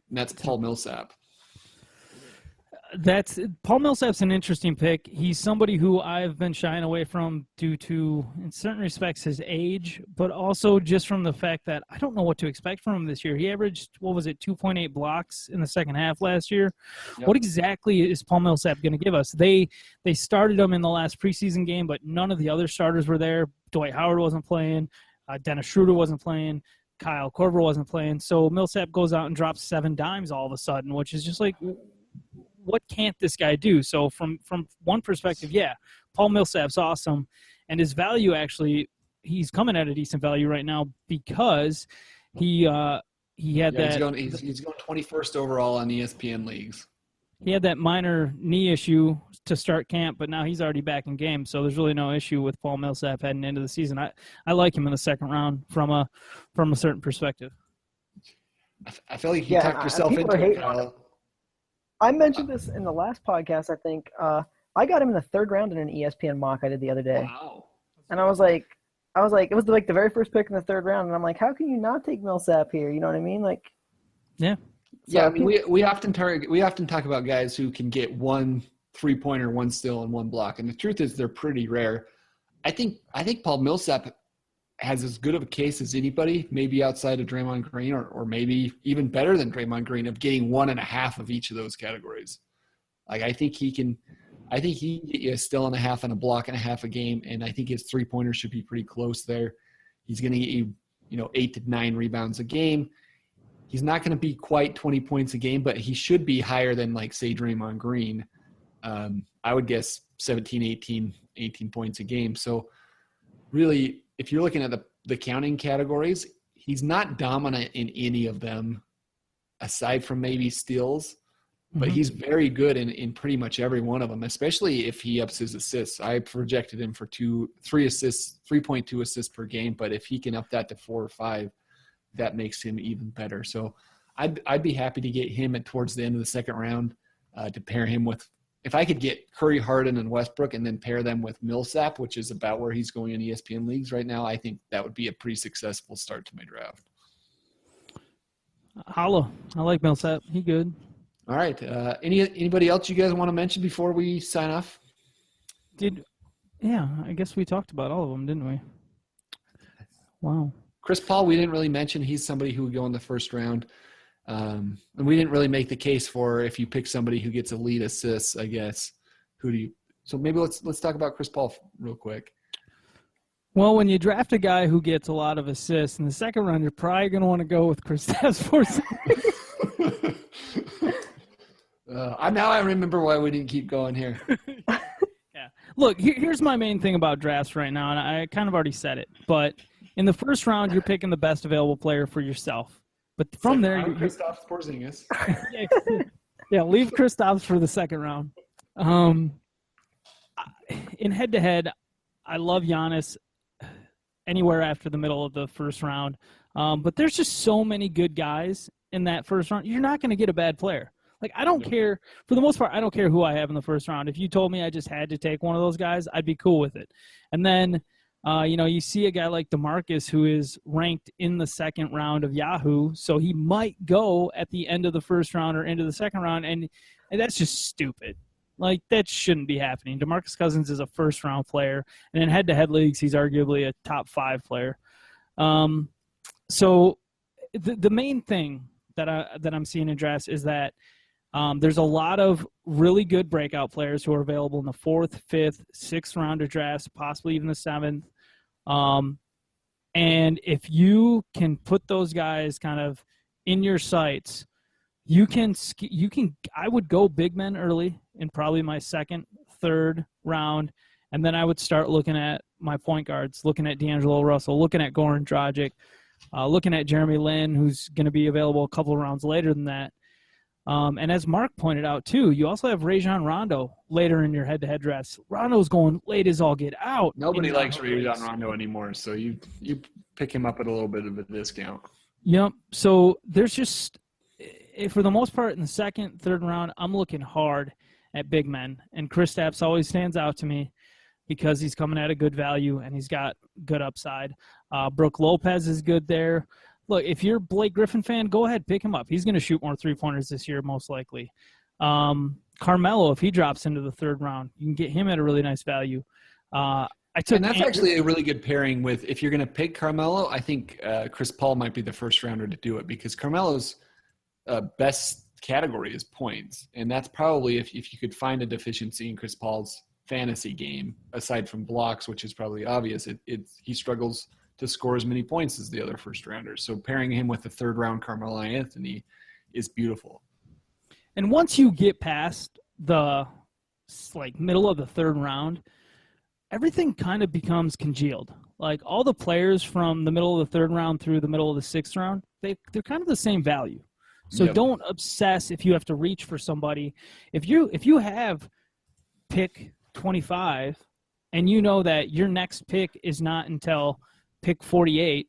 Speaker 3: and that's Paul Millsap.
Speaker 4: Paul Millsap's an interesting pick. He's somebody who I've been shying away from due to, in certain respects, his age, but also just from the fact that I don't know what to expect from him this year. He averaged, 2.8 blocks in the second half last year. Yep. What exactly is Paul Millsap going to give us? They started him in the last preseason game, but none of the other starters were there. Dwight Howard wasn't playing. Dennis Schroeder wasn't playing. Kyle Korver wasn't playing. So Millsap goes out and drops 7 dimes all of a sudden, which is just like, what can't this guy do? So from one perspective, yeah, Paul Millsap's awesome. And his value, actually, he's coming at a decent value right now because he had that.
Speaker 3: He's going 21st overall on ESPN leagues.
Speaker 4: He had that minor knee issue to start camp, but now he's already back in game. So there's really no issue with Paul Millsap heading into the season. I like him in the second round from a certain perspective.
Speaker 3: I feel like you talked yourself into it, Kyle.
Speaker 5: I mentioned this in the last podcast, I think. I got him in the third round in an ESPN mock I did the other day.
Speaker 3: Wow.
Speaker 5: And I was like, it was like the very first pick in the third round, and I'm like, how can you not take Millsap here? You know what I mean? Like,
Speaker 4: yeah.
Speaker 5: So
Speaker 3: yeah, I mean, we often talk about guys who can get 1 3-pointer, 1 steal, and 1 block, and the truth is they're pretty rare. I think Paul Millsap has as good of a case as anybody, maybe outside of Draymond Green, or maybe even better than Draymond Green, of getting 1.5 of each of those categories. Like I think he can get you a steal and a half and a block and a half a game, and I think his 3-pointers should be pretty close there. He's going to get you, 8 to 9 rebounds a game. He's not going to be quite 20 points a game, but he should be higher than, like, say, Draymond Green. I would guess 17, 18 points a game. So really, if you're looking at the counting categories, he's not dominant in any of them aside from maybe steals, but he's very good in pretty much every one of them, especially if he ups his assists. I projected him for 3 assists, 3.2 assists per game, but if he can up that to 4 or 5, that makes him even better. So I'd be happy to get him towards the end of the second round to pair him with, if I could get Curry, Harden, and Westbrook and then pair them with Millsap, which is about where he's going in ESPN leagues right now, I think that would be a pretty successful start to my draft.
Speaker 4: Holla. I like Millsap. He good.
Speaker 3: All right. Anybody else you guys want to mention before we sign off?
Speaker 4: Yeah, I guess we talked about all of them, didn't we? Wow.
Speaker 3: Chris Paul, we didn't really mention. He's somebody who would go in the first round. And we didn't really make the case for if you pick somebody who gets elite assists, I guess. So maybe let's talk about Chris Paul real quick.
Speaker 4: Well, when you draft a guy who gets a lot of assists in the second round, you're probably going to want to go with Kristaps Porzingis.
Speaker 3: Now I remember why we didn't keep going here.
Speaker 4: Yeah. Look, here's my main thing about drafts right now, and I kind of already said it, but in the first round, you're picking the best available player for yourself. But from there, you're
Speaker 3: Kristaps Porzingis.
Speaker 4: Yeah, leave Kristaps for the second round. In head-to-head, I love Giannis anywhere after the middle of the first round. But there's just so many good guys in that first round. You're not going to get a bad player. Like, I don't care. For the most part, I don't care who I have in the first round. If you told me I just had to take one of those guys, I'd be cool with it. And then you see a guy like DeMarcus who is ranked in the second round of Yahoo, so he might go at the end of the first round or into the second round, and that's just stupid. Like, that shouldn't be happening. DeMarcus Cousins is a first-round player, and in head-to-head leagues, he's arguably a top 5 player. So the main thing that I'm seeing in drafts is that there's a lot of really good breakout players who are available in the 4th, 5th, 6th round of drafts, possibly even the 7th. And if you can put those guys kind of in your sights, you can. I would go big men early in probably my 2nd, 3rd round, and then I would start looking at my point guards, looking at D'Angelo Russell, looking at Goran Dragic, looking at Jeremy Lin, who's going to be available a couple of rounds later than that. And as Mark pointed out, too, you also have Rajon Rondo later in your head-to-head drafts. Rondo's going late as all get out.
Speaker 3: Nobody likes Rajon Rondo anymore, so you pick him up at a little bit of a discount.
Speaker 4: Yep. So there's just, for the most part, in the 2nd, 3rd round, I'm looking hard at big men. And Kristaps always stands out to me because he's coming at a good value and he's got good upside. Brook Lopez is good there. Look, if you're a Blake Griffin fan, go ahead, pick him up. He's going to shoot more 3-pointers this year, most likely. Karl Carmelo, if he drops into the third round, you can get him at a really nice value. And
Speaker 3: that's actually a really good pairing with, if you're going to pick Carmelo, I think Chris Paul might be the first rounder to do it, because Carmelo's best category is points. And that's probably, if you could find a deficiency in Chris Paul's fantasy game, aside from blocks, which is probably obvious, he struggles to score as many points as the other first rounders. So pairing him with the third round Carmelo Anthony is beautiful.
Speaker 4: And once you get past the middle of the third round, everything kind of becomes congealed. Like all the players from the middle of the third round through the middle of the sixth round, they're kind of the same value. So don't obsess if you have to reach for somebody. If you have pick 25 and you know that your next pick is not until pick 48,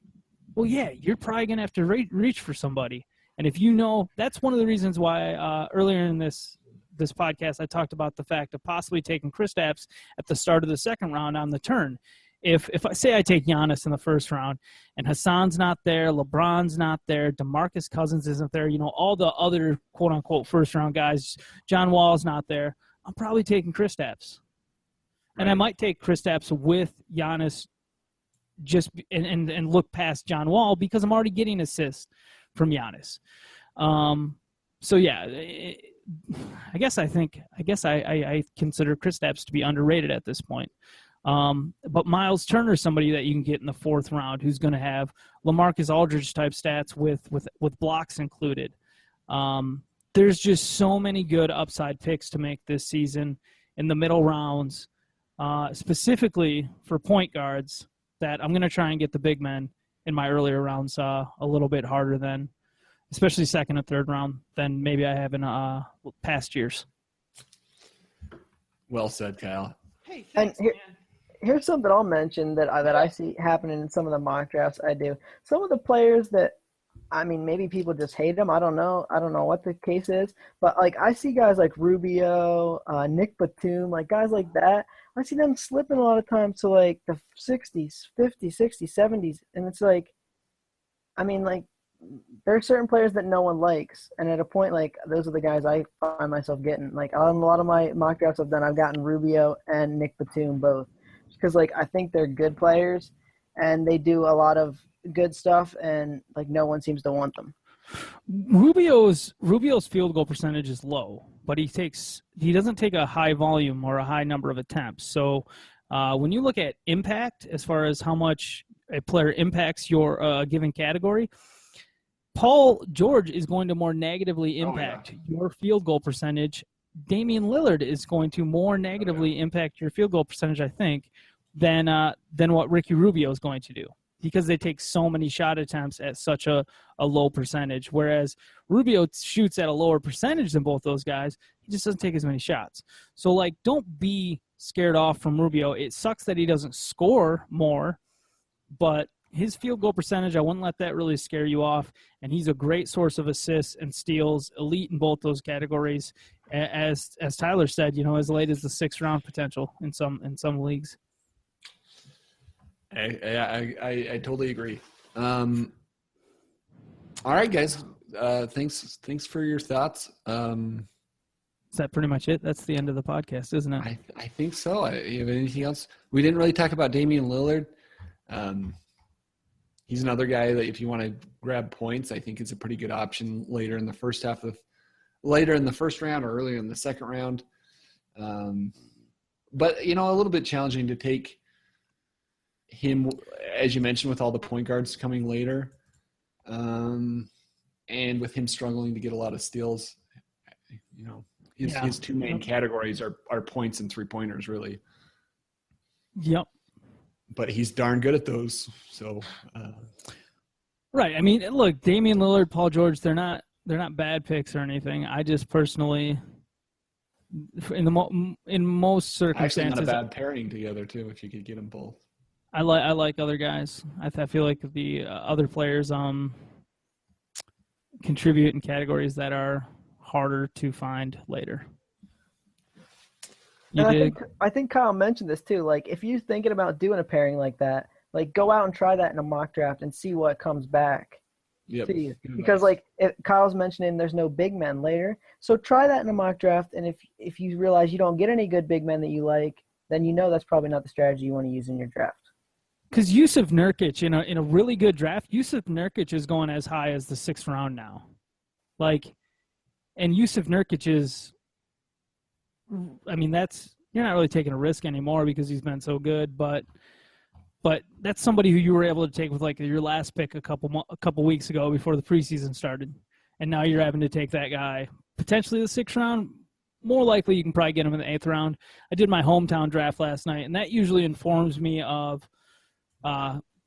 Speaker 4: well, yeah, you're probably going to have to reach for somebody. And if you know, that's one of the reasons why earlier in this podcast I talked about the fact of possibly taking Kristaps at the start of the second round on the turn. If I say I take Giannis in the first round and Hassan's not there, LeBron's not there, DeMarcus Cousins isn't there, all the other quote-unquote first-round guys, John Wall's not there, I'm probably taking Kristaps. Right. And I might take Kristaps with Giannis just and look past John Wall because I'm already getting assists from Giannis. So, yeah, I guess I consider Kristaps to be underrated at this point. But Miles Turner is somebody that you can get in the fourth round who's going to have LaMarcus Aldridge type stats with blocks included. There's just so many good upside picks to make this season in the middle rounds, specifically for point guards, that I'm going to try and get the big men in my earlier rounds a little bit harder than, especially second and third round, than maybe I have in past years.
Speaker 3: Well said, Kyle.
Speaker 4: Hey, thanks, man.
Speaker 5: Here's something I'll mention that I see happening in some of the mock drafts I do. Some of the players that, maybe people just hate them. I don't know what the case is. But, I see guys like Rubio, Nick Batum, guys like that. I see them slipping a lot of times to, the 60s, 50s, 60s, 70s. And it's there are certain players that no one likes. And at a point, those are the guys I find myself getting. On a lot of my mock drafts I've done, I've gotten Rubio and Nick Batum both. Because I think they're good players and they do a lot of good stuff, and no one seems to want them.
Speaker 4: Rubio's field goal percentage is low, but he doesn't take a high volume or a high number of attempts. So when you look at impact, as far as how much a player impacts your given category, Paul George is going to more negatively impact your field goal percentage. Damian Lillard is going to more negatively impact your field goal percentage, I think, than what Ricky Rubio is going to do, because they take so many shot attempts at such a low percentage, whereas Rubio shoots at a lower percentage than both those guys. He just doesn't take as many shots. So, don't be scared off from Rubio. It sucks that he doesn't score more, but his field goal percentage, I wouldn't let that really scare you off, and he's a great source of assists and steals, elite in both those categories. As Tyler said, as late as the sixth round potential in some leagues.
Speaker 3: I totally agree. All right, guys. Thanks for your thoughts.
Speaker 4: Is that pretty much it? That's the end of the podcast, isn't it?
Speaker 3: I think so. You have anything else? We didn't really talk about Damian Lillard. He's another guy that if you want to grab points, I think it's a pretty good option later in the first round or earlier in the second round. But, a little bit challenging to take him, as you mentioned, with all the point guards coming later. And with him struggling to get a lot of steals, his two main categories are points and three-pointers, really.
Speaker 4: Yep.
Speaker 3: But he's darn good at those. So,
Speaker 4: right. Look, Damian Lillard, Paul George, they're not bad picks or anything. I just personally, in most circumstances,
Speaker 3: actually not a bad pairing together too. If you could get them both,
Speaker 4: I like other guys. I feel like the other players contribute in categories that are harder to find later.
Speaker 5: I think Kyle mentioned this too. If you're thinking about doing a pairing like that, go out and try that in a mock draft and see what comes back.
Speaker 3: Yep.
Speaker 5: to you.
Speaker 3: Good
Speaker 5: Because
Speaker 3: advice.
Speaker 5: if Kyle's mentioning there's no big men later, so try that in a mock draft. And if you realize you don't get any good big men that you like, then that's probably not the strategy you want to use in your draft.
Speaker 4: Because Yusuf Nurkic, in a really good draft, Yusuf Nurkic is going as high as the 6th round now. And Yusuf Nurkic is, you're not really taking a risk anymore because he's been so good, but that's somebody who you were able to take with your last pick a couple weeks ago before the preseason started, and now you're having to take that guy potentially the 6th round. More likely, you can probably get him in the 8th round. I did my hometown draft last night, and that usually informs me of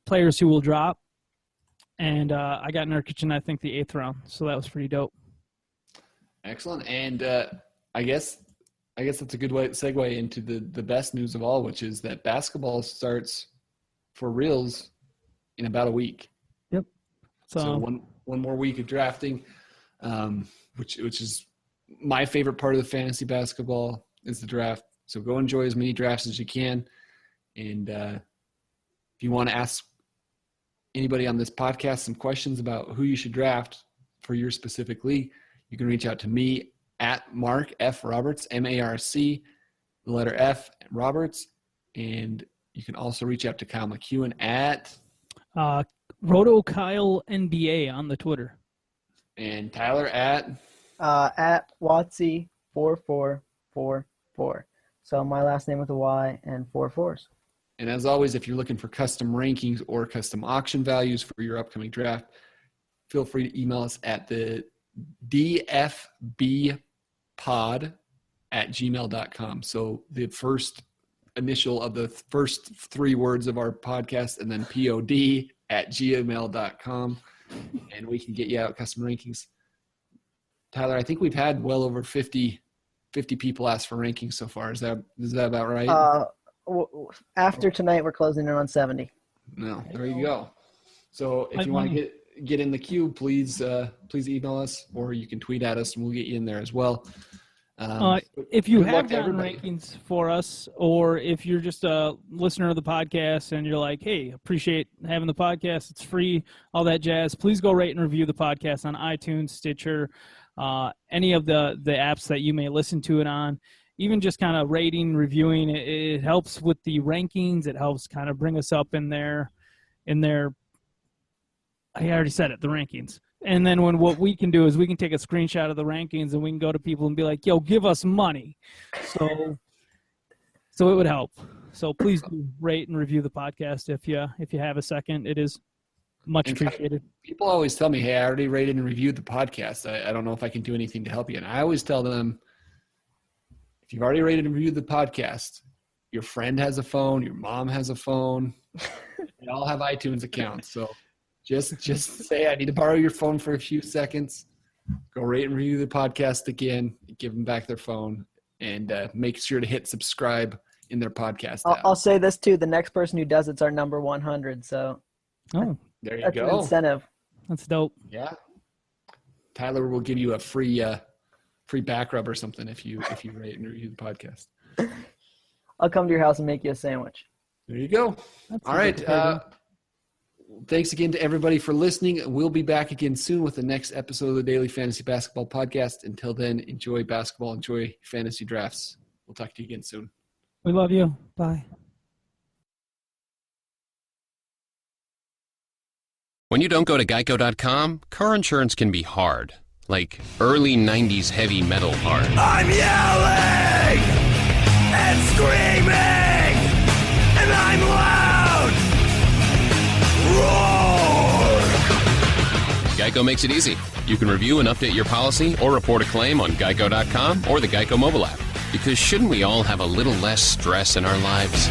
Speaker 4: players who will drop. And I got Nurkic in, I think, the 8th round, so that was pretty dope.
Speaker 3: Excellent. And I guess that's a good segue into the best news of all, which is that basketball starts for reals in about a week.
Speaker 4: Yep.
Speaker 3: So one more week of drafting, which is my favorite part of the fantasy basketball is the draft. So go enjoy as many drafts as you can. And if you want to ask anybody on this podcast some questions about who you should draft for your specific league, you can reach out to me at Marc F. Roberts, M-A-R-C, the letter F, Roberts. And you can also reach out to Kyle McKeown at
Speaker 4: Roto Kyle NBA on the Twitter.
Speaker 3: And Tyler at
Speaker 5: Watsy 4444. So my last name with a Y and 4 4s.
Speaker 3: And as always, if you're looking for custom rankings or custom auction values for your upcoming draft, feel free to email us at the dfbpod@gmail.com. So the first initial of the first 3 words of our podcast, and then pod@gmail.com, and we can get you out custom rankings. Tyler, I think we've had well over 50 people ask for rankings so far. Is that about right?
Speaker 5: After tonight, we're closing in on 70.
Speaker 3: No, there you go. So if you want to get in the queue, please email us, or you can tweet at us, and we'll get you in there as well.
Speaker 4: If you have gotten rankings for us, or if you're just a listener of the podcast and you're like, hey, appreciate having the podcast, it's free, all that jazz, please go rate and review the podcast on iTunes, Stitcher, any of the apps that you may listen to it on. Even just kind of rating, reviewing, it helps with the rankings. It helps kind of bring us up in their I already said it, the rankings. And then what we can do is we can take a screenshot of the rankings and we can go to people and be like, yo, give us money. So it would help. So please do rate and review the podcast if you have a second. It is much appreciated.
Speaker 3: People always tell me, hey, I already rated and reviewed the podcast. I don't know if I can do anything to help you. And I always tell them, if you've already rated and reviewed the podcast, your friend has a phone, your mom has a phone, they all have iTunes accounts. So just say, I need to borrow your phone for a few seconds. Go rate and review the podcast again, give them back their phone, and make sure to hit subscribe in their podcast app.
Speaker 5: I'll say this too. The next person who does it's our number 100. So
Speaker 3: there you
Speaker 5: that's
Speaker 3: go.
Speaker 5: an incentive.
Speaker 4: That's dope.
Speaker 3: Yeah. Tyler will give you a free back rub or something if you rate and review the podcast.
Speaker 5: I'll come to your house and make you a sandwich.
Speaker 3: There you go. All right. Thanks again to everybody for listening. We'll be back again soon with the next episode of the Daily Fantasy Basketball Podcast. Until then, enjoy basketball, enjoy fantasy drafts. We'll talk to you again soon.
Speaker 4: We love you. Bye.
Speaker 1: When you don't go to Geico.com, car insurance can be hard. Like early 90s heavy metal hard.
Speaker 2: I'm yelling and screaming, and I'm loud. Roar!
Speaker 1: Geico makes it easy. You can review and update your policy or report a claim on Geico.com or the Geico mobile app. Because shouldn't we all have a little less stress in our lives?